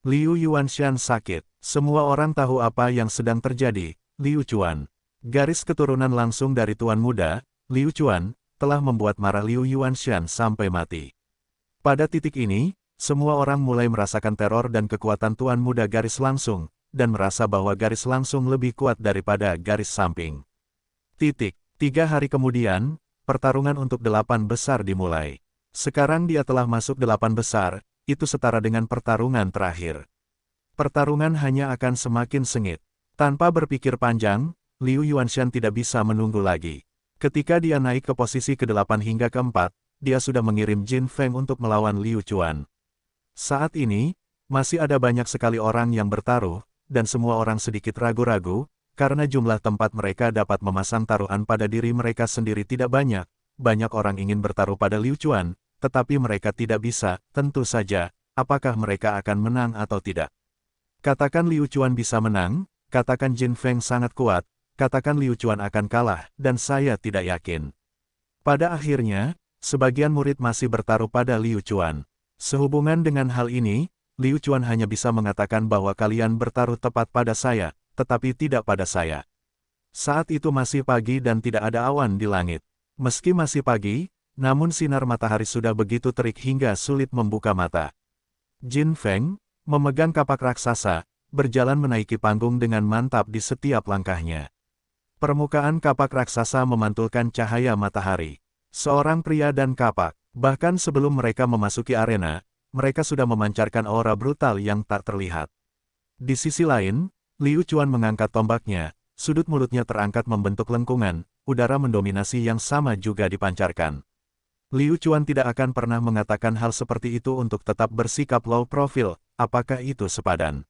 Liu Yuanshan sakit. Semua orang tahu apa yang sedang terjadi. Liu Chuan, garis keturunan langsung dari Tuan Muda, Liu Chuan, telah membuat marah Liu Yuanshan sampai mati. Pada titik ini, semua orang mulai merasakan teror dan kekuatan Tuan Muda garis langsung, dan merasa bahwa garis langsung lebih kuat daripada garis samping. 3 hari kemudian, pertarungan untuk 8 besar dimulai. Sekarang dia telah masuk 8 besar, itu setara dengan pertarungan terakhir. Pertarungan hanya akan semakin sengit. Tanpa berpikir panjang, Liu Yuanshan tidak bisa menunggu lagi. Ketika dia naik ke posisi ke-8 hingga ke-4, dia sudah mengirim Jin Feng untuk melawan Liu Chuan. Saat ini, masih ada banyak sekali orang yang bertaruh, dan semua orang sedikit ragu-ragu, karena jumlah tempat mereka dapat memasang taruhan pada diri mereka sendiri tidak banyak. Banyak orang ingin bertaruh pada Liu Chuan, tetapi mereka tidak bisa, tentu saja, apakah mereka akan menang atau tidak. Katakan Liu Chuan bisa menang, katakan Jin Feng sangat kuat, katakan Liu Chuan akan kalah, dan saya tidak yakin. Pada akhirnya, sebagian murid masih bertaruh pada Liu Chuan. Sehubungan dengan hal ini, Liu Chuan hanya bisa mengatakan bahwa kalian bertaruh tepat pada saya, tetapi tidak pada saya. Saat itu masih pagi dan tidak ada awan di langit. Meski masih pagi, namun sinar matahari sudah begitu terik hingga sulit membuka mata. Jin Feng, memegang kapak raksasa, berjalan menaiki panggung dengan mantap di setiap langkahnya. Permukaan kapak raksasa memantulkan cahaya matahari. Seorang pria dan kapak, bahkan sebelum mereka memasuki arena, mereka sudah memancarkan aura brutal yang tak terlihat. Di sisi lain, Liu Chuan mengangkat tombaknya, sudut mulutnya terangkat membentuk lengkungan, udara mendominasi yang sama juga dipancarkan. Liu Chuan tidak akan pernah mengatakan hal seperti itu untuk tetap bersikap low profile, apakah itu sepadan?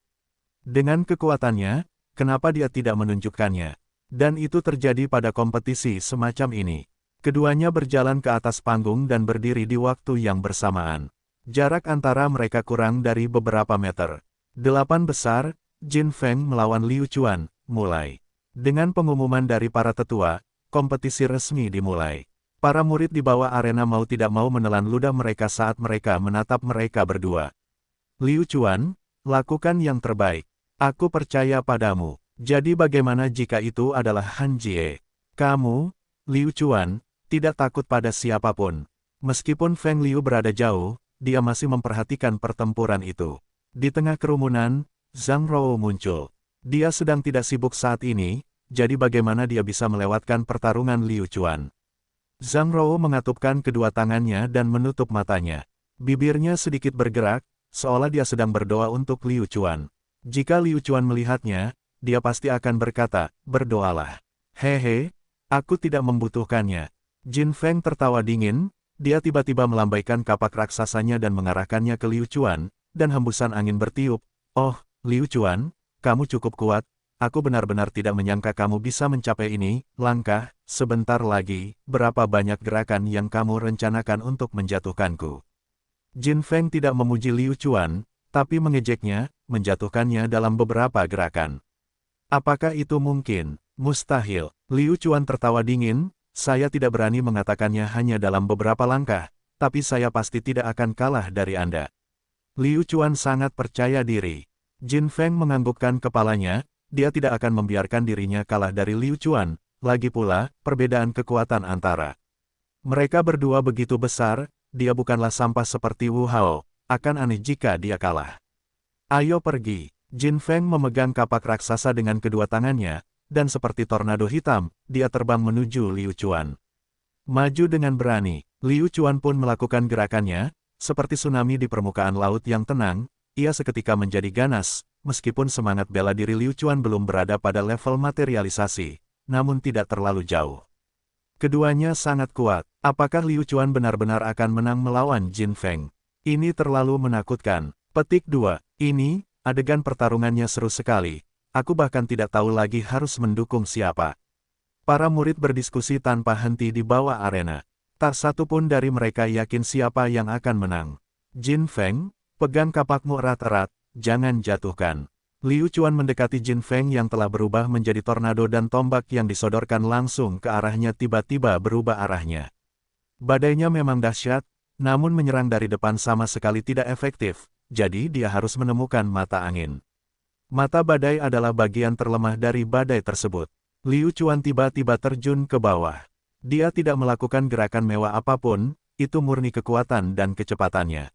Dengan kekuatannya, kenapa dia tidak menunjukkannya? Dan itu terjadi pada kompetisi semacam ini. Keduanya berjalan ke atas panggung dan berdiri di waktu yang bersamaan. Jarak antara mereka kurang dari beberapa meter. 8 besar, Jin Feng melawan Liu Chuan, mulai. Dengan pengumuman dari para tetua, kompetisi resmi dimulai. Para murid di bawah arena mau tidak mau menelan ludah mereka saat mereka menatap mereka berdua. Liu Chuan, lakukan yang terbaik. Aku percaya padamu. Jadi bagaimana jika itu adalah Han Jie? Kamu, Liu Chuan, tidak takut pada siapapun. Meskipun Feng Liu berada jauh, dia masih memperhatikan pertempuran itu. Di tengah kerumunan, Zhang Rou muncul. Dia sedang tidak sibuk saat ini, jadi bagaimana dia bisa melewatkan pertarungan Liu Chuan? Zhang Rou mengatupkan kedua tangannya dan menutup matanya. Bibirnya sedikit bergerak, seolah dia sedang berdoa untuk Liu Chuan. Jika Liu Chuan melihatnya, dia pasti akan berkata, berdoalah. Hehe, aku tidak membutuhkannya. Jin Feng tertawa dingin, dia tiba-tiba melambaikan kapak raksasanya dan mengarahkannya ke Liu Chuan, dan hembusan angin bertiup. Oh, Liu Chuan, kamu cukup kuat. Aku benar-benar tidak menyangka kamu bisa mencapai ini. Langkah, sebentar lagi, berapa banyak gerakan yang kamu rencanakan untuk menjatuhkanku? Jin Feng tidak memuji Liu Chuan, tapi mengejeknya, menjatuhkannya dalam beberapa gerakan. Apakah itu mungkin? Mustahil. Liu Chuan tertawa dingin, saya tidak berani mengatakannya hanya dalam beberapa langkah, tapi saya pasti tidak akan kalah dari Anda. Liu Chuan sangat percaya diri. Jin Feng menganggukkan kepalanya. Dia tidak akan membiarkan dirinya kalah dari Liu Chuan, lagi pula, perbedaan kekuatan antara mereka berdua begitu besar, dia bukanlah sampah seperti Wu Hao, akan aneh jika dia kalah. Ayo pergi. Jin Feng memegang kapak raksasa dengan kedua tangannya, dan seperti tornado hitam, dia terbang menuju Liu Chuan. Maju dengan berani, Liu Chuan pun melakukan gerakannya, seperti tsunami di permukaan laut yang tenang, ia seketika menjadi ganas. Meskipun semangat bela diri Liu Chuan belum berada pada level materialisasi, namun tidak terlalu jauh. Keduanya sangat kuat. Apakah Liu Chuan benar-benar akan menang melawan Jin Feng? Ini terlalu menakutkan. Petik 2. Ini, adegan pertarungannya seru sekali. Aku bahkan tidak tahu lagi harus mendukung siapa. Para murid berdiskusi tanpa henti di bawah arena. Tak satu pun dari mereka yakin siapa yang akan menang. Jin Feng, pegang kapakmu erat-erat. Jangan jatuhkan. Liu Chuan mendekati Jin Feng yang telah berubah menjadi tornado dan tombak yang disodorkan langsung ke arahnya tiba-tiba berubah arahnya. Badainya memang dahsyat, namun menyerang dari depan sama sekali tidak efektif, jadi dia harus menemukan mata angin. Mata badai adalah bagian terlemah dari badai tersebut. Liu Chuan tiba-tiba terjun ke bawah. Dia tidak melakukan gerakan mewah apapun, itu murni kekuatan dan kecepatannya.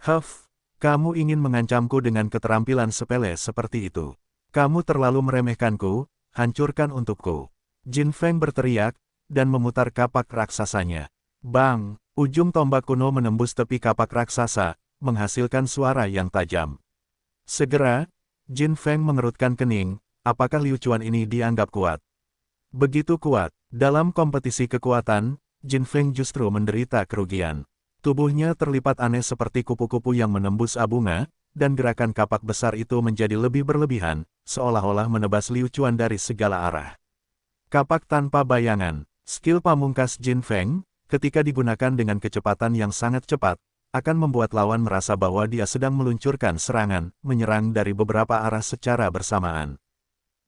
Huff. Kamu ingin mengancamku dengan keterampilan sepele seperti itu. Kamu terlalu meremehkanku, hancurkan untukku. Jin Feng berteriak, dan memutar kapak raksasanya. Bang! Ujung tombak kuno menembus tepi kapak raksasa, menghasilkan suara yang tajam. Segera, Jin Feng mengerutkan kening, apakah Liu Chuan ini dianggap kuat? Begitu kuat, dalam kompetisi kekuatan, Jin Feng justru menderita kerugian. Tubuhnya terlipat aneh seperti kupu-kupu yang menembus abunga, dan gerakan kapak besar itu menjadi lebih berlebihan, seolah-olah menebas Liu Chuan dari segala arah. Kapak tanpa bayangan, skill pamungkas Jin Feng, ketika digunakan dengan kecepatan yang sangat cepat, akan membuat lawan merasa bahwa dia sedang meluncurkan serangan, menyerang dari beberapa arah secara bersamaan.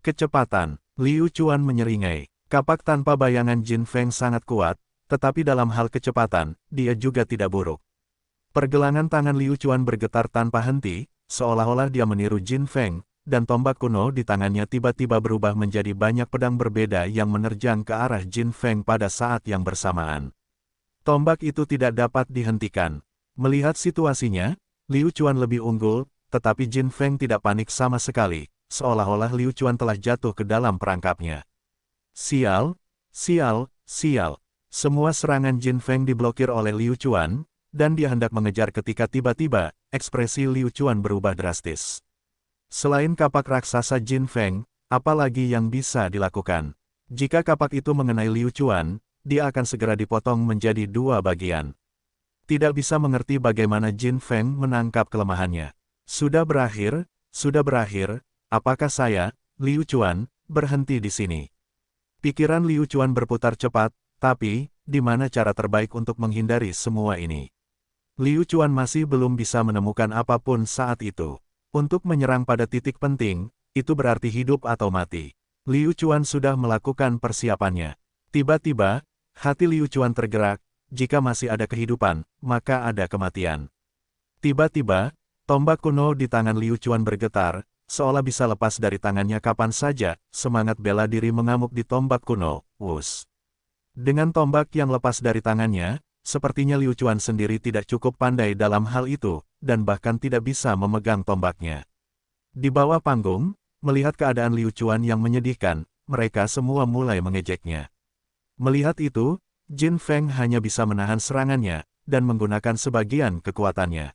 Kecepatan, Liu Chuan menyeringai. Kapak tanpa bayangan Jin Feng sangat kuat, tetapi dalam hal kecepatan, dia juga tidak buruk. Pergelangan tangan Liu Chuan bergetar tanpa henti, seolah-olah dia meniru Jin Feng, dan tombak kuno di tangannya tiba-tiba berubah menjadi banyak pedang berbeda yang menerjang ke arah Jin Feng pada saat yang bersamaan. Tombak itu tidak dapat dihentikan. Melihat situasinya, Liu Chuan lebih unggul, tetapi Jin Feng tidak panik sama sekali, seolah-olah Liu Chuan telah jatuh ke dalam perangkapnya. Sial, sial, sial. Semua serangan Jin Feng diblokir oleh Liu Chuan, dan dia hendak mengejar ketika tiba-tiba, ekspresi Liu Chuan berubah drastis. Selain kapak raksasa Jin Feng, apa lagi yang bisa dilakukan? Jika kapak itu mengenai Liu Chuan, dia akan segera dipotong menjadi dua bagian. Tidak bisa mengerti bagaimana Jin Feng menangkap kelemahannya. Sudah berakhir, apakah saya, Liu Chuan, berhenti di sini? Pikiran Liu Chuan berputar cepat, tapi, di mana cara terbaik untuk menghindari semua ini? Liu Chuan masih belum bisa menemukan apapun saat itu. Untuk menyerang pada titik penting, itu berarti hidup atau mati. Liu Chuan sudah melakukan persiapannya. Tiba-tiba, hati Liu Chuan tergerak, jika masih ada kehidupan, maka ada kematian. Tiba-tiba, tombak kuno di tangan Liu Chuan bergetar, seolah bisa lepas dari tangannya kapan saja, semangat bela diri mengamuk di tombak kuno, wus. Dengan tombak yang lepas dari tangannya, sepertinya Liu Chuan sendiri tidak cukup pandai dalam hal itu, dan bahkan tidak bisa memegang tombaknya. Di bawah panggung, melihat keadaan Liu Chuan yang menyedihkan, mereka semua mulai mengejeknya. Melihat itu, Jin Feng hanya bisa menahan serangannya, dan menggunakan sebagian kekuatannya.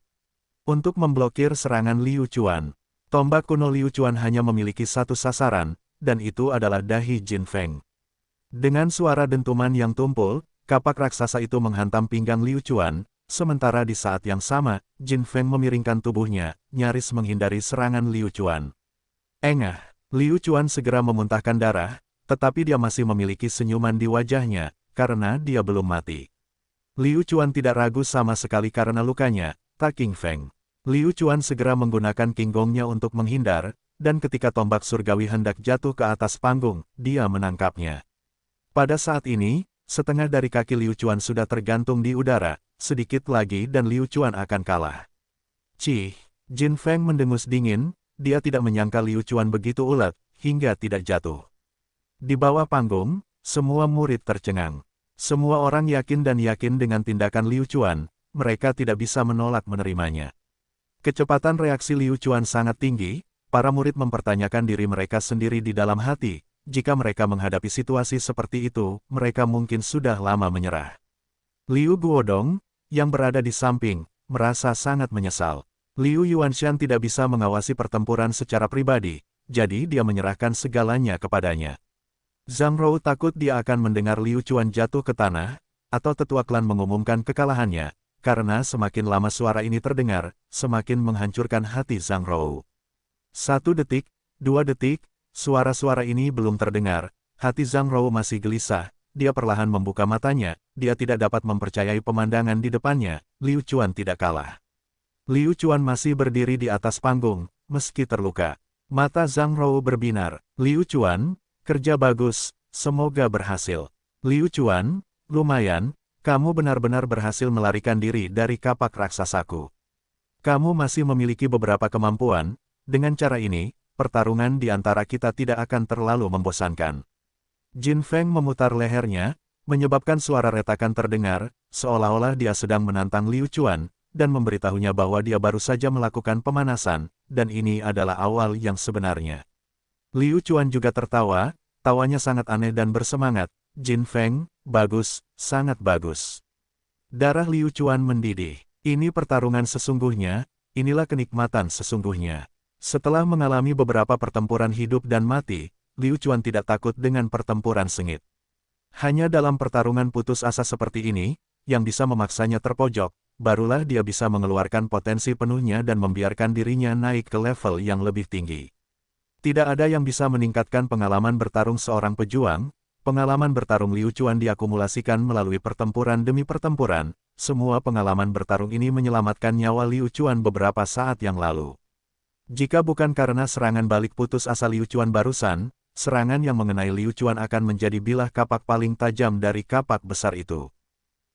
Untuk memblokir serangan Liu Chuan, tombak kuno Liu Chuan hanya memiliki satu sasaran, dan itu adalah dahi Jin Feng. Dengan suara dentuman yang tumpul, kapak raksasa itu menghantam pinggang Liu Chuan, sementara di saat yang sama, Jin Feng memiringkan tubuhnya, nyaris menghindari serangan Liu Chuan. Engah, Liu Chuan segera memuntahkan darah, tetapi dia masih memiliki senyuman di wajahnya, karena dia belum mati. Liu Chuan tidak ragu sama sekali karena lukanya, tak King Feng. Liu Chuan segera menggunakan King Gongnya untuk menghindar, dan ketika tombak surgawi hendak jatuh ke atas panggung, dia menangkapnya. Pada saat ini, setengah dari kaki Liu Chuan sudah tergantung di udara, sedikit lagi dan Liu Chuan akan kalah. Cih, Jin Feng mendengus dingin, dia tidak menyangka Liu Chuan begitu ulet, hingga tidak jatuh. Di bawah panggung, semua murid tercengang. Semua orang yakin dengan tindakan Liu Chuan, mereka tidak bisa menolak menerimanya. Kecepatan reaksi Liu Chuan sangat tinggi, para murid mempertanyakan diri mereka sendiri di dalam hati, jika mereka menghadapi situasi seperti itu, mereka mungkin sudah lama menyerah. Liu Guodong, yang berada di samping, merasa sangat menyesal. Liu Yuanshan tidak bisa mengawasi pertempuran secara pribadi, jadi dia menyerahkan segalanya kepadanya. Zhang Rou takut dia akan mendengar Liu Chuan jatuh ke tanah, atau tetua klan mengumumkan kekalahannya, karena semakin lama suara ini terdengar, semakin menghancurkan hati Zhang Rou. 1 detik, 2 detik, suara-suara ini belum terdengar, hati Zhang Rou masih gelisah, dia perlahan membuka matanya, dia tidak dapat mempercayai pemandangan di depannya, Liu Chuan tidak kalah. Liu Chuan masih berdiri di atas panggung, meski terluka. Mata Zhang Rou berbinar, Liu Chuan, kerja bagus, semoga berhasil. Liu Chuan, lumayan, kamu benar-benar berhasil melarikan diri dari kapak raksasaku. Kamu masih memiliki beberapa kemampuan, dengan cara ini, pertarungan di antara kita tidak akan terlalu membosankan. Jin Feng memutar lehernya, menyebabkan suara retakan terdengar, seolah-olah dia sedang menantang Liu Chuan, dan memberitahunya bahwa dia baru saja melakukan pemanasan, dan ini adalah awal yang sebenarnya. Liu Chuan juga tertawa, tawanya sangat aneh dan bersemangat, Jin Feng, bagus, sangat bagus. Darah Liu Chuan mendidih, ini pertarungan sesungguhnya, inilah kenikmatan sesungguhnya. Setelah mengalami beberapa pertempuran hidup dan mati, Liu Chuan tidak takut dengan pertempuran sengit. Hanya dalam pertarungan putus asa seperti ini, yang bisa memaksanya terpojok, barulah dia bisa mengeluarkan potensi penuhnya dan membiarkan dirinya naik ke level yang lebih tinggi. Tidak ada yang bisa meningkatkan pengalaman bertarung seorang pejuang, pengalaman bertarung Liu Chuan diakumulasikan melalui pertempuran demi pertempuran, semua pengalaman bertarung ini menyelamatkan nyawa Liu Chuan beberapa saat yang lalu. Jika bukan karena serangan balik putus asa Liu Chuan barusan, serangan yang mengenai Liu Chuan akan menjadi bilah kapak paling tajam dari kapak besar itu.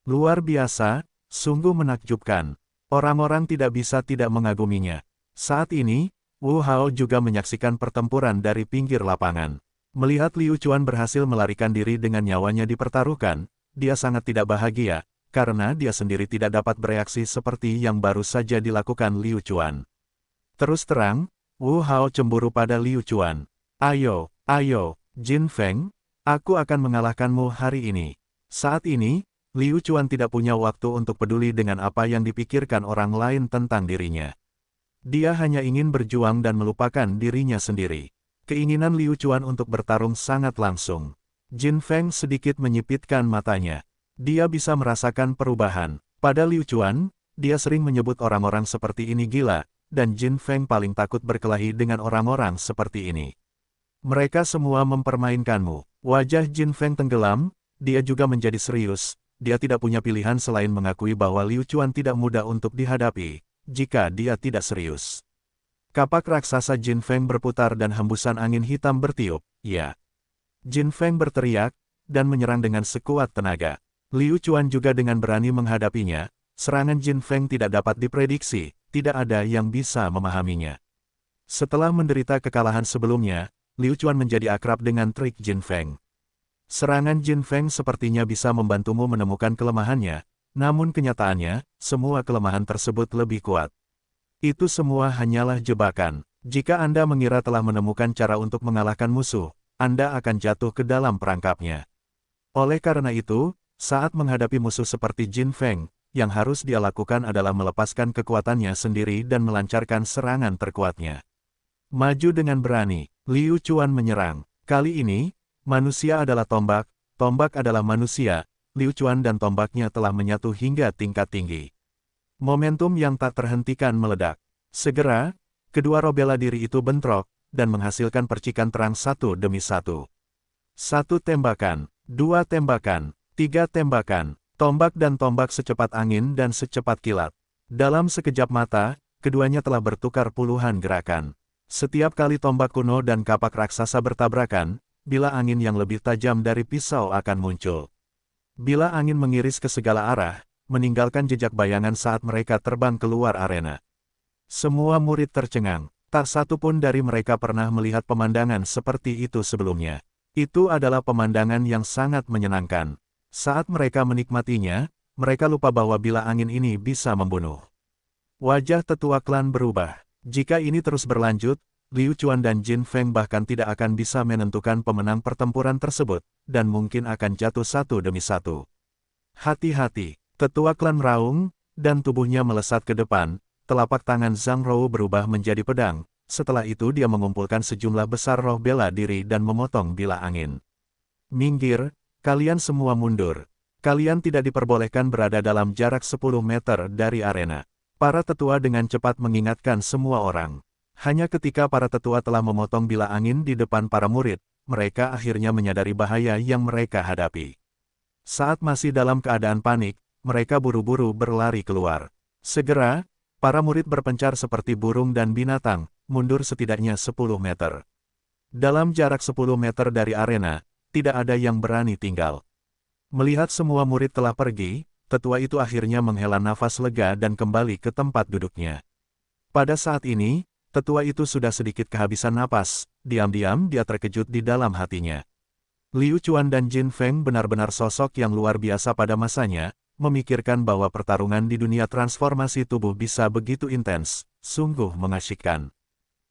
Luar biasa, sungguh menakjubkan. Orang-orang tidak bisa tidak mengaguminya. Saat ini, Wu Hao juga menyaksikan pertempuran dari pinggir lapangan. Melihat Liu Chuan berhasil melarikan diri dengan nyawanya dipertaruhkan, dia sangat tidak bahagia, karena dia sendiri tidak dapat bereaksi seperti yang baru saja dilakukan Liu Chuan. Terus terang, Wu Hao cemburu pada Liu Chuan. Ayo, Jin Feng, aku akan mengalahkanmu hari ini. Saat ini, Liu Chuan tidak punya waktu untuk peduli dengan apa yang dipikirkan orang lain tentang dirinya. Dia hanya ingin berjuang dan melupakan dirinya sendiri. Keinginan Liu Chuan untuk bertarung sangat langsung. Jin Feng sedikit menyipitkan matanya. Dia bisa merasakan perubahan. Pada Liu Chuan, dia sering menyebut orang-orang seperti ini gila, dan Jin Feng paling takut berkelahi dengan orang-orang seperti ini. Mereka semua mempermainkanmu. Wajah Jin Feng tenggelam, dia juga menjadi serius. Dia tidak punya pilihan selain mengakui bahwa Liu Chuan tidak mudah untuk dihadapi, jika dia tidak serius. Kapak raksasa Jin Feng berputar dan hembusan angin hitam bertiup, ya. Jin Feng berteriak, dan menyerang dengan sekuat tenaga. Liu Chuan juga dengan berani menghadapinya. Serangan Jin Feng tidak dapat diprediksi, tidak ada yang bisa memahaminya. Setelah menderita kekalahan sebelumnya, Liu Chuan menjadi akrab dengan trik Jin Feng. Serangan Jin Feng sepertinya bisa membantumu menemukan kelemahannya, namun kenyataannya, semua kelemahan tersebut lebih kuat. Itu semua hanyalah jebakan. Jika Anda mengira telah menemukan cara untuk mengalahkan musuh, Anda akan jatuh ke dalam perangkapnya. Oleh karena itu, saat menghadapi musuh seperti Jin Feng, yang harus dia lakukan adalah melepaskan kekuatannya sendiri dan melancarkan serangan terkuatnya. Maju dengan berani, Liu Chuan menyerang. Kali ini, manusia adalah tombak, tombak adalah manusia. Liu Chuan dan tombaknya telah menyatu hingga tingkat tinggi. Momentum yang tak terhentikan meledak. Segera, kedua roh bela diri itu bentrok, dan menghasilkan percikan terang satu demi satu. Satu tembakan, dua tembakan, tiga tembakan, tombak dan tombak secepat angin dan secepat kilat. Dalam sekejap mata, keduanya telah bertukar puluhan gerakan. Setiap kali tombak kuno dan kapak raksasa bertabrakan, bila angin yang lebih tajam dari pisau akan muncul. Bila angin mengiris ke segala arah, meninggalkan jejak bayangan saat mereka terbang keluar arena. Semua murid tercengang, tak satu pun dari mereka pernah melihat pemandangan seperti itu sebelumnya. Itu adalah pemandangan yang sangat menyenangkan. Saat mereka menikmatinya, mereka lupa bahwa bila angin ini bisa membunuh. Wajah tetua klan berubah. Jika ini terus berlanjut, Liu Chuan dan Jin Feng bahkan tidak akan bisa menentukan pemenang pertempuran tersebut, dan mungkin akan jatuh satu demi satu. Hati-hati, tetua klan meraung, dan tubuhnya melesat ke depan, telapak tangan Zhang Rou berubah menjadi pedang, setelah itu dia mengumpulkan sejumlah besar roh bela diri dan memotong bila angin. Minggir, kalian semua mundur. Kalian tidak diperbolehkan berada dalam jarak 10 meter dari arena. Para tetua dengan cepat mengingatkan semua orang. Hanya ketika para tetua telah memotong bila angin di depan para murid, mereka akhirnya menyadari bahaya yang mereka hadapi. Saat masih dalam keadaan panik, mereka buru-buru berlari keluar. Segera, para murid berpencar seperti burung dan binatang, mundur setidaknya 10 meter. Dalam jarak 10 meter dari arena, tidak ada yang berani tinggal. Melihat semua murid telah pergi, tetua itu akhirnya menghela nafas lega dan kembali ke tempat duduknya. Pada saat ini, tetua itu sudah sedikit kehabisan napas, diam-diam dia terkejut di dalam hatinya. Liu Chuan dan Jin Feng benar-benar sosok yang luar biasa pada masanya, memikirkan bahwa pertarungan di dunia transformasi tubuh bisa begitu intens, sungguh mengasyikkan.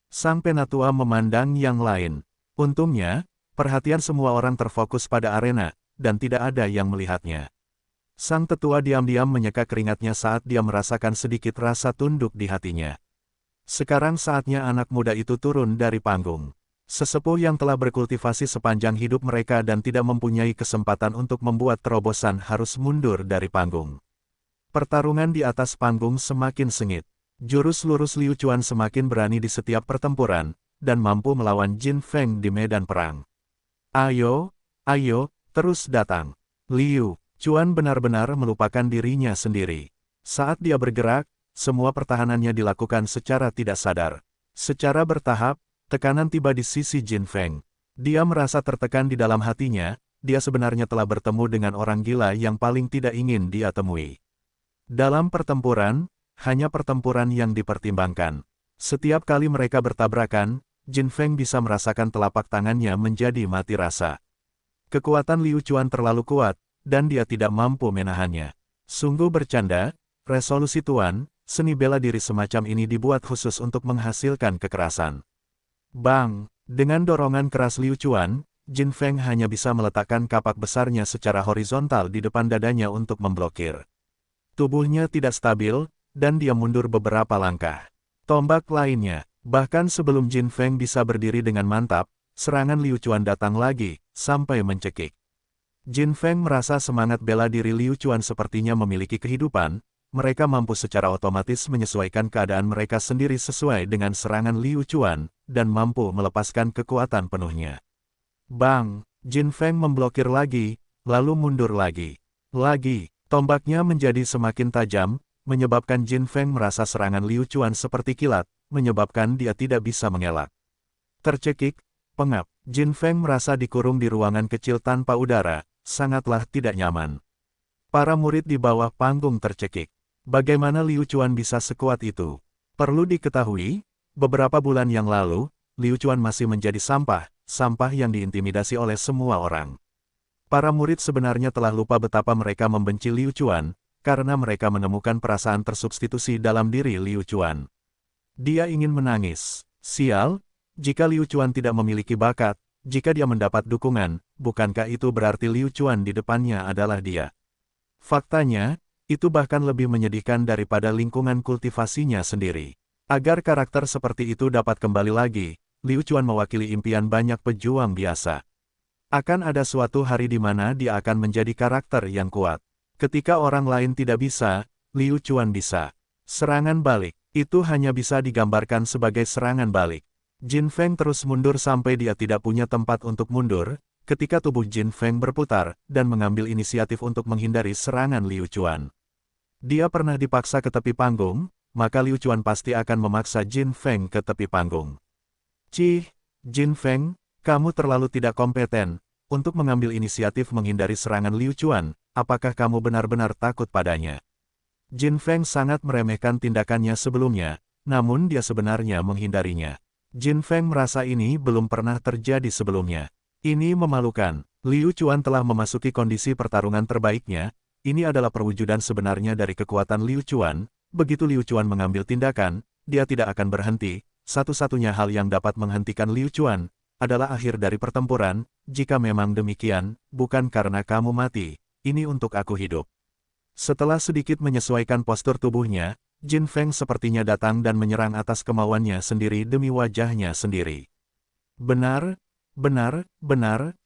Sang penatua memandang yang lain. Untungnya, perhatian semua orang terfokus pada arena, dan tidak ada yang melihatnya. Sang tetua diam-diam menyeka keringatnya saat dia merasakan sedikit rasa tunduk di hatinya. Sekarang saatnya anak muda itu turun dari panggung. Sesepuh yang telah berkultivasi sepanjang hidup mereka dan tidak mempunyai kesempatan untuk membuat terobosan harus mundur dari panggung. Pertarungan di atas panggung semakin sengit. Jurus lurus Liu Chuan semakin berani di setiap pertempuran, dan mampu melawan Jin Feng di medan perang. Ayo, terus datang. Liu, Chuan benar-benar melupakan dirinya sendiri. Saat dia bergerak, semua pertahanannya dilakukan secara tidak sadar. Secara bertahap, tekanan tiba di sisi Jin Feng. Dia merasa tertekan di dalam hatinya, dia sebenarnya telah bertemu dengan orang gila yang paling tidak ingin dia temui. Dalam pertempuran, hanya pertempuran yang dipertimbangkan. Setiap kali mereka bertabrakan, Jin Feng bisa merasakan telapak tangannya menjadi mati rasa. Kekuatan Liu Chuan terlalu kuat, dan dia tidak mampu menahannya. Sungguh bercanda, resolusi Tuan, seni bela diri semacam ini dibuat khusus untuk menghasilkan kekerasan. Bang! Dengan dorongan keras Liu Chuan, Jin Feng hanya bisa meletakkan kapak besarnya secara horizontal di depan dadanya untuk memblokir. Tubuhnya tidak stabil, dan dia mundur beberapa langkah. Tombak lainnya, bahkan sebelum Jin Feng bisa berdiri dengan mantap, serangan Liu Chuan datang lagi, sampai mencekik. Jin Feng merasa semangat bela diri Liu Chuan sepertinya memiliki kehidupan, mereka mampu secara otomatis menyesuaikan keadaan mereka sendiri sesuai dengan serangan Liu Chuan, dan mampu melepaskan kekuatan penuhnya. Bang! Jin Feng memblokir lagi, lalu mundur lagi. Tombaknya menjadi semakin tajam, menyebabkan Jin Feng merasa serangan Liu Chuan seperti kilat, menyebabkan dia tidak bisa mengelak. Tercekik, pengap, Jin Feng merasa dikurung di ruangan kecil tanpa udara, sangatlah tidak nyaman. Para murid di bawah panggung tercekik. Bagaimana Liu Chuan bisa sekuat itu? Perlu diketahui, beberapa bulan yang lalu, Liu Chuan masih menjadi sampah yang diintimidasi oleh semua orang. Para murid sebenarnya telah lupa betapa mereka membenci Liu Chuan, karena mereka menemukan perasaan tersubstitusi dalam diri Liu Chuan. Dia ingin menangis. Sial, jika Liu Chuan tidak memiliki bakat, jika dia mendapat dukungan, bukankah itu berarti Liu Chuan di depannya adalah dia? Faktanya, itu bahkan lebih menyedihkan daripada lingkungan kultivasinya sendiri. Agar karakter seperti itu dapat kembali lagi, Liu Chuan mewakili impian banyak pejuang biasa. Akan ada suatu hari di mana dia akan menjadi karakter yang kuat. Ketika orang lain tidak bisa, Liu Chuan bisa. Serangan balik, itu hanya bisa digambarkan sebagai serangan balik. Jin Feng terus mundur sampai dia tidak punya tempat untuk mundur, ketika tubuh Jin Feng berputar, dan mengambil inisiatif untuk menghindari serangan Liu Chuan. Dia pernah dipaksa ke tepi panggung, maka Liu Chuan pasti akan memaksa Jin Feng ke tepi panggung. Cih, Jin Feng, kamu terlalu tidak kompeten untuk mengambil inisiatif menghindari serangan Liu Chuan, apakah kamu benar-benar takut padanya? Jin Feng sangat meremehkan tindakannya sebelumnya, namun dia sebenarnya menghindarinya. Jin Feng merasa ini belum pernah terjadi sebelumnya. Ini memalukan. Liu Chuan telah memasuki kondisi pertarungan terbaiknya. Ini adalah perwujudan sebenarnya dari kekuatan Liu Chuan. Begitu Liu Chuan mengambil tindakan, dia tidak akan berhenti. Satu-satunya hal yang dapat menghentikan Liu Chuan adalah akhir dari pertempuran. Jika memang demikian, bukan karena kamu mati, ini untuk aku hidup. Setelah sedikit menyesuaikan postur tubuhnya, Jin Feng sepertinya datang dan menyerang atas kemauannya sendiri demi wajahnya sendiri. Benar,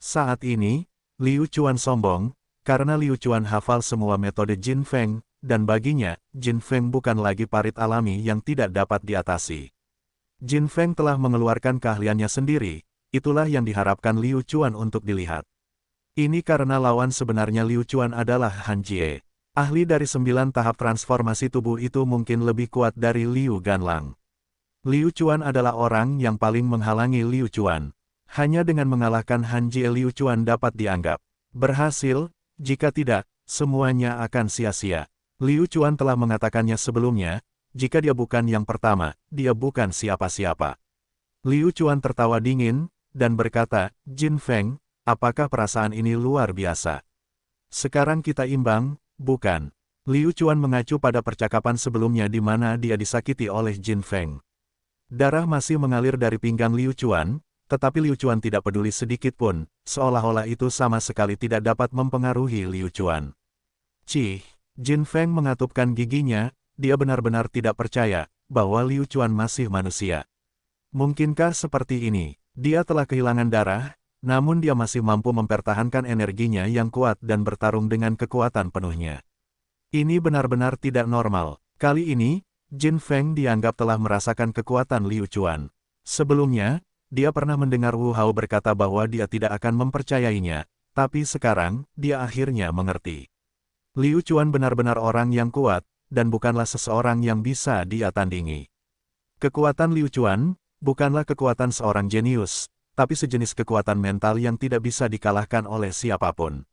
saat ini, Liu Chuan sombong, karena Liu Chuan hafal semua metode Jin Feng, dan baginya, Jin Feng bukan lagi parit alami yang tidak dapat diatasi. Jin Feng telah mengeluarkan keahliannya sendiri, itulah yang diharapkan Liu Chuan untuk dilihat. Ini karena lawan sebenarnya Liu Chuan adalah Han Jie. Ahli dari 9 tahap transformasi tubuh itu mungkin lebih kuat dari Liu Ganlang. Liu Chuan adalah orang yang paling menghalangi Liu Chuan. Hanya dengan mengalahkan Han Jie Liu Chuan dapat dianggap berhasil, jika tidak, semuanya akan sia-sia. Liu Chuan telah mengatakannya sebelumnya, jika dia bukan yang pertama, dia bukan siapa-siapa. Liu Chuan tertawa dingin, dan berkata, Jin Feng, apakah perasaan ini luar biasa? Sekarang kita imbang, bukan? Liu Chuan mengacu pada percakapan sebelumnya di mana dia disakiti oleh Jin Feng. Darah masih mengalir dari pinggang Liu Chuan, tetapi Liu Chuan tidak peduli sedikit pun, seolah-olah itu sama sekali tidak dapat mempengaruhi Liu Chuan. Cih, Jin Feng mengatupkan giginya, dia benar-benar tidak percaya bahwa Liu Chuan masih manusia. Mungkinkah seperti ini? Dia telah kehilangan darah, namun dia masih mampu mempertahankan energinya yang kuat dan bertarung dengan kekuatan penuhnya. Ini benar-benar tidak normal. Kali ini, Jin Feng dianggap telah merasakan kekuatan Liu Chuan. Sebelumnya, dia pernah mendengar Wu Hao berkata bahwa dia tidak akan mempercayainya, tapi sekarang, dia akhirnya mengerti. Liu Chuan benar-benar orang yang kuat, dan bukanlah seseorang yang bisa dia tandingi. Kekuatan Liu Chuan bukanlah kekuatan seorang jenius, tapi sejenis kekuatan mental yang tidak bisa dikalahkan oleh siapapun.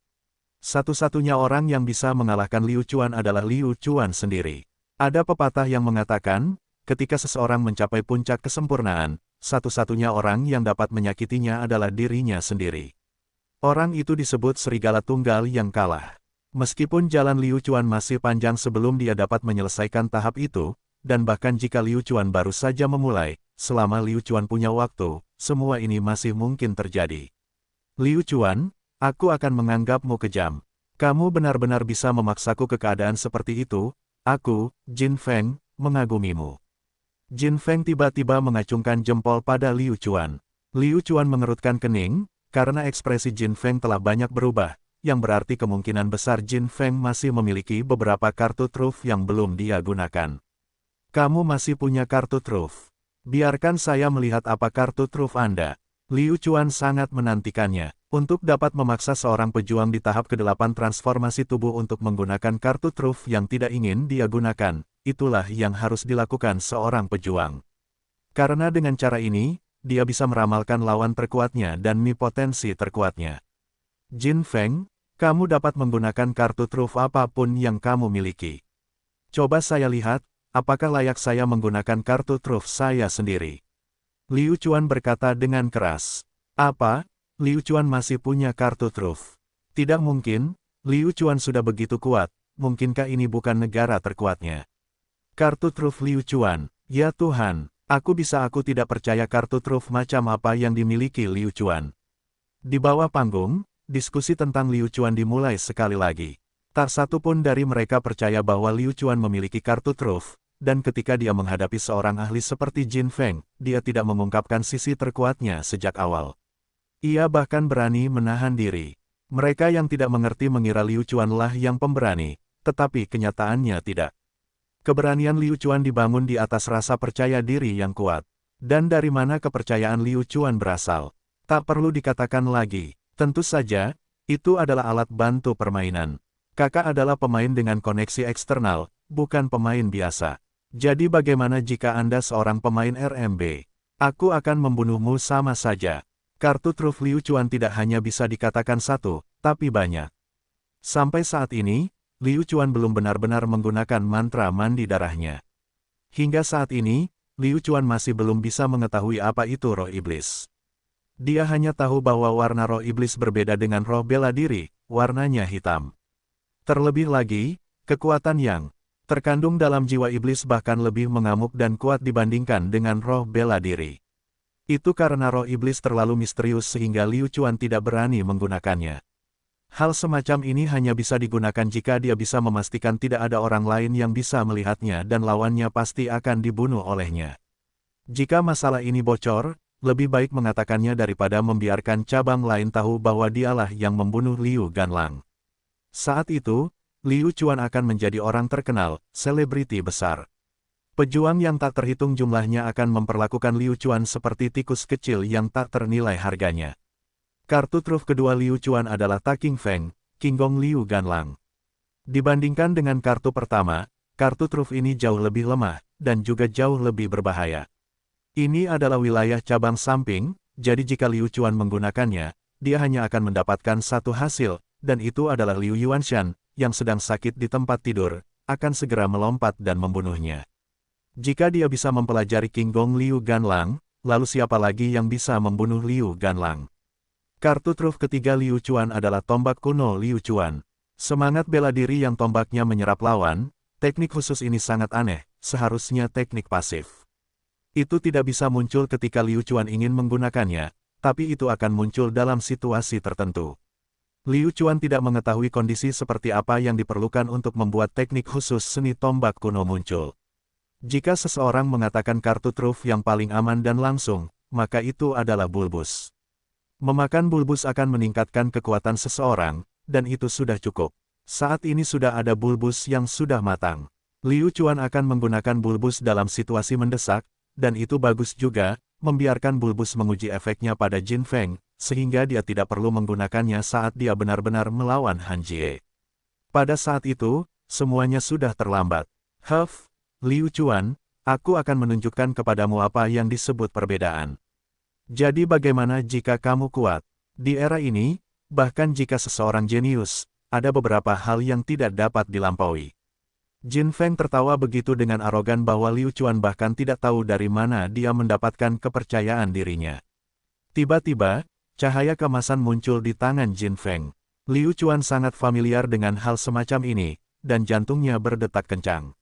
Satu-satunya orang yang bisa mengalahkan Liu Chuan adalah Liu Chuan sendiri. Ada pepatah yang mengatakan, ketika seseorang mencapai puncak kesempurnaan, satu-satunya orang yang dapat menyakitinya adalah dirinya sendiri. Orang itu disebut serigala tunggal yang kalah. Meskipun jalan Liu Chuan masih panjang sebelum dia dapat menyelesaikan tahap itu, dan bahkan jika Liu Chuan baru saja memulai, selama Liu Chuan punya waktu, semua ini masih mungkin terjadi. Liu Chuan, aku akan menganggapmu kejam. Kamu benar-benar bisa memaksaku ke keadaan seperti itu. Aku, Jin Feng, mengagumimu. Jin Feng tiba-tiba mengacungkan jempol pada Liu Chuan. Liu Chuan mengerutkan kening, karena ekspresi Jin Feng telah banyak berubah, yang berarti kemungkinan besar Jin Feng masih memiliki beberapa kartu truf yang belum dia gunakan. Kamu masih punya kartu truf. Biarkan saya melihat apa kartu truf Anda. Liu Chuan sangat menantikannya, untuk dapat memaksa seorang pejuang di tahap ke-8 transformasi tubuh untuk menggunakan kartu truf yang tidak ingin dia gunakan. Itulah yang harus dilakukan seorang pejuang. Karena dengan cara ini, dia bisa meramalkan lawan terkuatnya dan potensi terkuatnya. Jin Feng, kamu dapat menggunakan kartu truf apapun yang kamu miliki. Coba saya lihat, apakah layak saya menggunakan kartu truf saya sendiri. Liu Chuan berkata dengan keras. Apa? Liu Chuan masih punya kartu truf. Tidak mungkin, Liu Chuan sudah begitu kuat, mungkinkah ini bukan negara terkuatnya? Kartu truf Liu Chuan, ya Tuhan, aku tidak percaya kartu truf macam apa yang dimiliki Liu Chuan. Di bawah panggung, diskusi tentang Liu Chuan dimulai sekali lagi. Tak satu pun dari mereka percaya bahwa Liu Chuan memiliki kartu truf, dan ketika dia menghadapi seorang ahli seperti Jin Feng, dia tidak mengungkapkan sisi terkuatnya sejak awal. Ia bahkan berani menahan diri. Mereka yang tidak mengerti mengira Liu Chuan lah yang pemberani, tetapi kenyataannya tidak. Keberanian Liu Chuan dibangun di atas rasa percaya diri yang kuat. Dan dari mana kepercayaan Liu Chuan berasal? Tak perlu dikatakan lagi. Tentu saja, itu adalah alat bantu permainan. Kakak adalah pemain dengan koneksi eksternal, bukan pemain biasa. Jadi bagaimana jika Anda seorang pemain RMB? Aku akan membunuhmu sama saja. Kartu truf Liu Chuan tidak hanya bisa dikatakan satu, tapi banyak. Sampai saat ini, Liu Chuan belum benar-benar menggunakan mantra mandi darahnya. Hingga saat ini, Liu Chuan masih belum bisa mengetahui apa itu roh iblis. Dia hanya tahu bahwa warna roh iblis berbeda dengan roh bela diri, warnanya hitam. Terlebih lagi, kekuatan yang terkandung dalam jiwa iblis bahkan lebih mengamuk dan kuat dibandingkan dengan roh bela diri. Itu karena roh iblis terlalu misterius sehingga Liu Chuan tidak berani menggunakannya. Hal semacam ini hanya bisa digunakan jika dia bisa memastikan tidak ada orang lain yang bisa melihatnya dan lawannya pasti akan dibunuh olehnya. Jika masalah ini bocor, lebih baik mengatakannya daripada membiarkan cabang lain tahu bahwa dialah yang membunuh Liu Ganlang. Saat itu, Liu Chuan akan menjadi orang terkenal, selebriti besar. Pejuang yang tak terhitung jumlahnya akan memperlakukan Liu Chuan seperti tikus kecil yang tak ternilai harganya. Kartu truf kedua Liu Chuan adalah Taking Feng, Qinggong Liu Ganlang. Dibandingkan dengan kartu pertama, kartu truf ini jauh lebih lemah, dan juga jauh lebih berbahaya. Ini adalah wilayah cabang samping, jadi jika Liu Chuan menggunakannya, dia hanya akan mendapatkan satu hasil, dan itu adalah Liu Yuanshan, yang sedang sakit di tempat tidur, akan segera melompat dan membunuhnya. Jika dia bisa mempelajari Qinggong Liu Ganlang, lalu siapa lagi yang bisa membunuh Liu Ganlang? Kartu truf ketiga Liu Chuan adalah tombak kuno Liu Chuan. Semangat bela diri yang tombaknya menyerap lawan, teknik khusus ini sangat aneh, seharusnya teknik pasif. Itu tidak bisa muncul ketika Liu Chuan ingin menggunakannya, tapi itu akan muncul dalam situasi tertentu. Liu Chuan tidak mengetahui kondisi seperti apa yang diperlukan untuk membuat teknik khusus seni tombak kuno muncul. Jika seseorang mengatakan kartu truf yang paling aman dan langsung, maka itu adalah bulbus. Memakan bulbus akan meningkatkan kekuatan seseorang, dan itu sudah cukup. Saat ini sudah ada bulbus yang sudah matang. Liu Chuan akan menggunakan bulbus dalam situasi mendesak, dan itu bagus juga, membiarkan bulbus menguji efeknya pada Jin Feng, sehingga dia tidak perlu menggunakannya saat dia benar-benar melawan Han Jie. Pada saat itu, semuanya sudah terlambat. Liu Chuan, aku akan menunjukkan kepadamu apa yang disebut perbedaan. Jadi bagaimana jika kamu kuat? Di era ini, bahkan jika seseorang jenius, ada beberapa hal yang tidak dapat dilampaui. Jin Feng tertawa begitu dengan arogan bahwa Liu Chuan bahkan tidak tahu dari mana dia mendapatkan kepercayaan dirinya. Tiba-tiba, cahaya kemasan muncul di tangan Jin Feng. Liu Chuan sangat familiar dengan hal semacam ini, dan jantungnya berdetak kencang.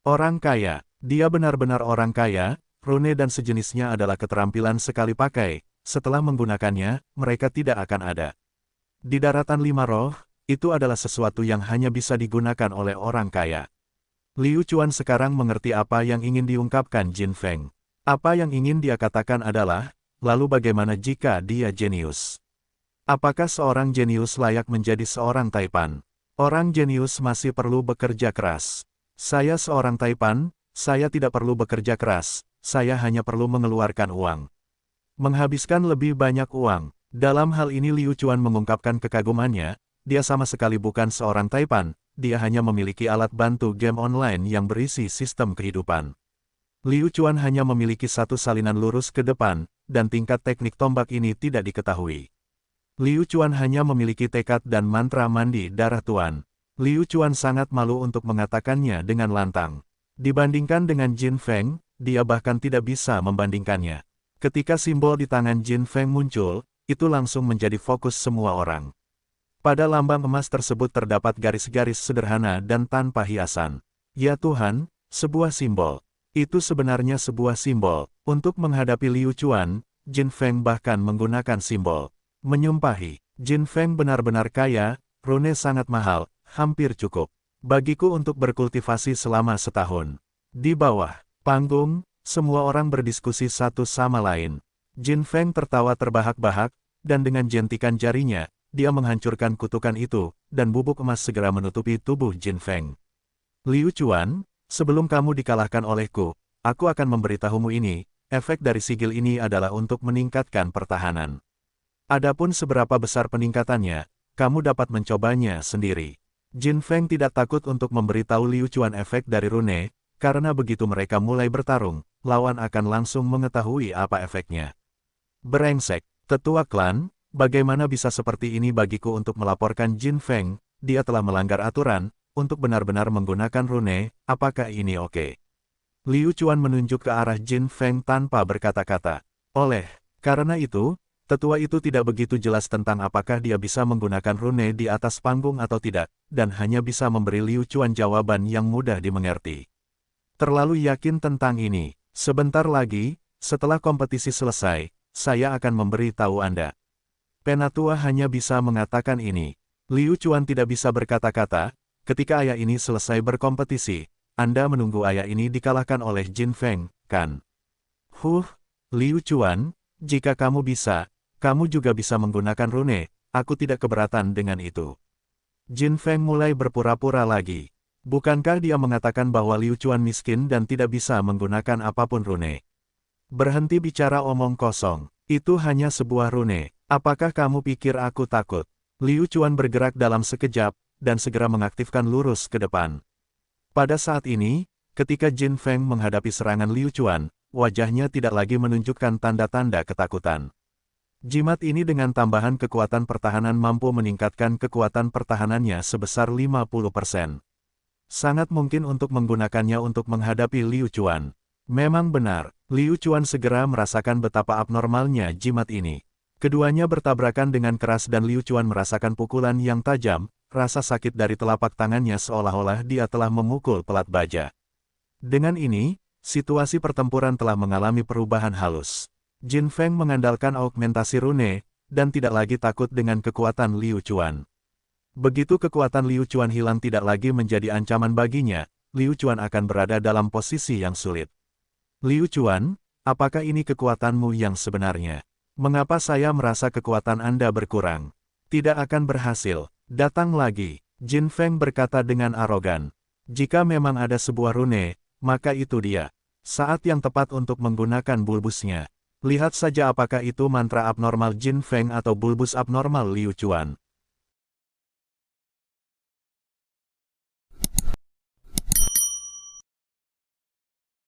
Orang kaya, dia benar-benar orang kaya, rune dan sejenisnya adalah keterampilan sekali pakai, setelah menggunakannya, mereka tidak akan ada. Di daratan lima roh, itu adalah sesuatu yang hanya bisa digunakan oleh orang kaya. Liu Chuan sekarang mengerti apa yang ingin diungkapkan Jin Feng. Apa yang ingin dia katakan adalah, lalu bagaimana jika dia jenius? Apakah seorang jenius layak menjadi seorang taipan? Orang jenius masih perlu bekerja keras. Saya seorang taipan, saya tidak perlu bekerja keras, saya hanya perlu mengeluarkan uang. Menghabiskan lebih banyak uang. Dalam hal ini Liu Chuan mengungkapkan kekagumannya, dia sama sekali bukan seorang taipan, dia hanya memiliki alat bantu game online yang berisi sistem kehidupan. Liu Chuan hanya memiliki satu salinan lurus ke depan, dan tingkat teknik tombak ini tidak diketahui. Liu Chuan hanya memiliki tekad dan mantra mandi darah tuan. Liu Chuan sangat malu untuk mengatakannya dengan lantang. Dibandingkan dengan Jin Feng, dia bahkan tidak bisa membandingkannya. Ketika simbol di tangan Jin Feng muncul, itu langsung menjadi fokus semua orang. Pada lambang emas tersebut terdapat garis-garis sederhana dan tanpa hiasan. Ya Tuhan, sebuah simbol. Itu sebenarnya sebuah simbol. Untuk menghadapi Liu Chuan, Jin Feng bahkan menggunakan simbol. Menyumpahi, Jin Feng benar-benar kaya, rune sangat mahal, hampir cukup bagiku untuk berkultivasi selama setahun. Di bawah panggung, semua orang berdiskusi satu sama lain. Jin Feng tertawa terbahak-bahak, dan dengan jentikan jarinya, dia menghancurkan kutukan itu, dan bubuk emas segera menutupi tubuh Jin Feng. Liu Chuan, sebelum kamu dikalahkan olehku, aku akan memberitahumu ini, efek dari sigil ini adalah untuk meningkatkan pertahanan. Adapun seberapa besar peningkatannya, kamu dapat mencobanya sendiri. Jin Feng tidak takut untuk memberitahu Liu Chuan efek dari rune, karena begitu mereka mulai bertarung, lawan akan langsung mengetahui apa efeknya. Brengsek, tetua klan, bagaimana bisa seperti ini bagiku untuk melaporkan Jin Feng, dia telah melanggar aturan, untuk benar-benar menggunakan rune, apakah ini oke? Liu Chuan menunjuk ke arah Jin Feng tanpa berkata-kata. Karena itu, tetua itu tidak begitu jelas tentang apakah dia bisa menggunakan rune di atas panggung atau tidak, dan hanya bisa memberi Liu Chuan jawaban yang mudah dimengerti. Terlalu yakin tentang ini. Sebentar lagi, setelah kompetisi selesai, saya akan memberi tahu Anda. Penatua hanya bisa mengatakan ini. Liu Chuan tidak bisa berkata-kata, ketika ayah ini selesai berkompetisi, Anda menunggu ayah ini dikalahkan oleh Jin Feng, kan? Liu Chuan, jika kamu bisa, kamu juga bisa menggunakan rune, aku tidak keberatan dengan itu. Jin Feng mulai berpura-pura lagi. Bukankah dia mengatakan bahwa Liu Chuan miskin dan tidak bisa menggunakan apapun rune? Berhenti bicara omong kosong, itu hanya sebuah rune. Apakah kamu pikir aku takut? Liu Chuan bergerak dalam sekejap, dan segera mengaktifkan lurus ke depan. Pada saat ini, ketika Jin Feng menghadapi serangan Liu Chuan, wajahnya tidak lagi menunjukkan tanda-tanda ketakutan. Jimat ini dengan tambahan kekuatan pertahanan mampu meningkatkan kekuatan pertahanannya sebesar 50%. Sangat mungkin untuk menggunakannya untuk menghadapi Liu Chuan. Memang benar, Liu Chuan segera merasakan betapa abnormalnya jimat ini. Keduanya bertabrakan dengan keras dan Liu Chuan merasakan pukulan yang tajam, rasa sakit dari telapak tangannya seolah-olah dia telah memukul pelat baja. Dengan ini, situasi pertempuran telah mengalami perubahan halus. Jin Feng mengandalkan augmentasi rune, dan tidak lagi takut dengan kekuatan Liu Chuan. Begitu kekuatan Liu Chuan hilang tidak lagi menjadi ancaman baginya, Liu Chuan akan berada dalam posisi yang sulit. Liu Chuan, apakah ini kekuatanmu yang sebenarnya? Mengapa saya merasa kekuatan Anda berkurang? Tidak akan berhasil. Datang lagi, Jin Feng berkata dengan arogan. Jika memang ada sebuah rune, maka itu dia. Saat yang tepat untuk menggunakan bulbusnya. Lihat saja apakah itu mantra abnormal Jin Feng atau bulbus abnormal Liu Chuan.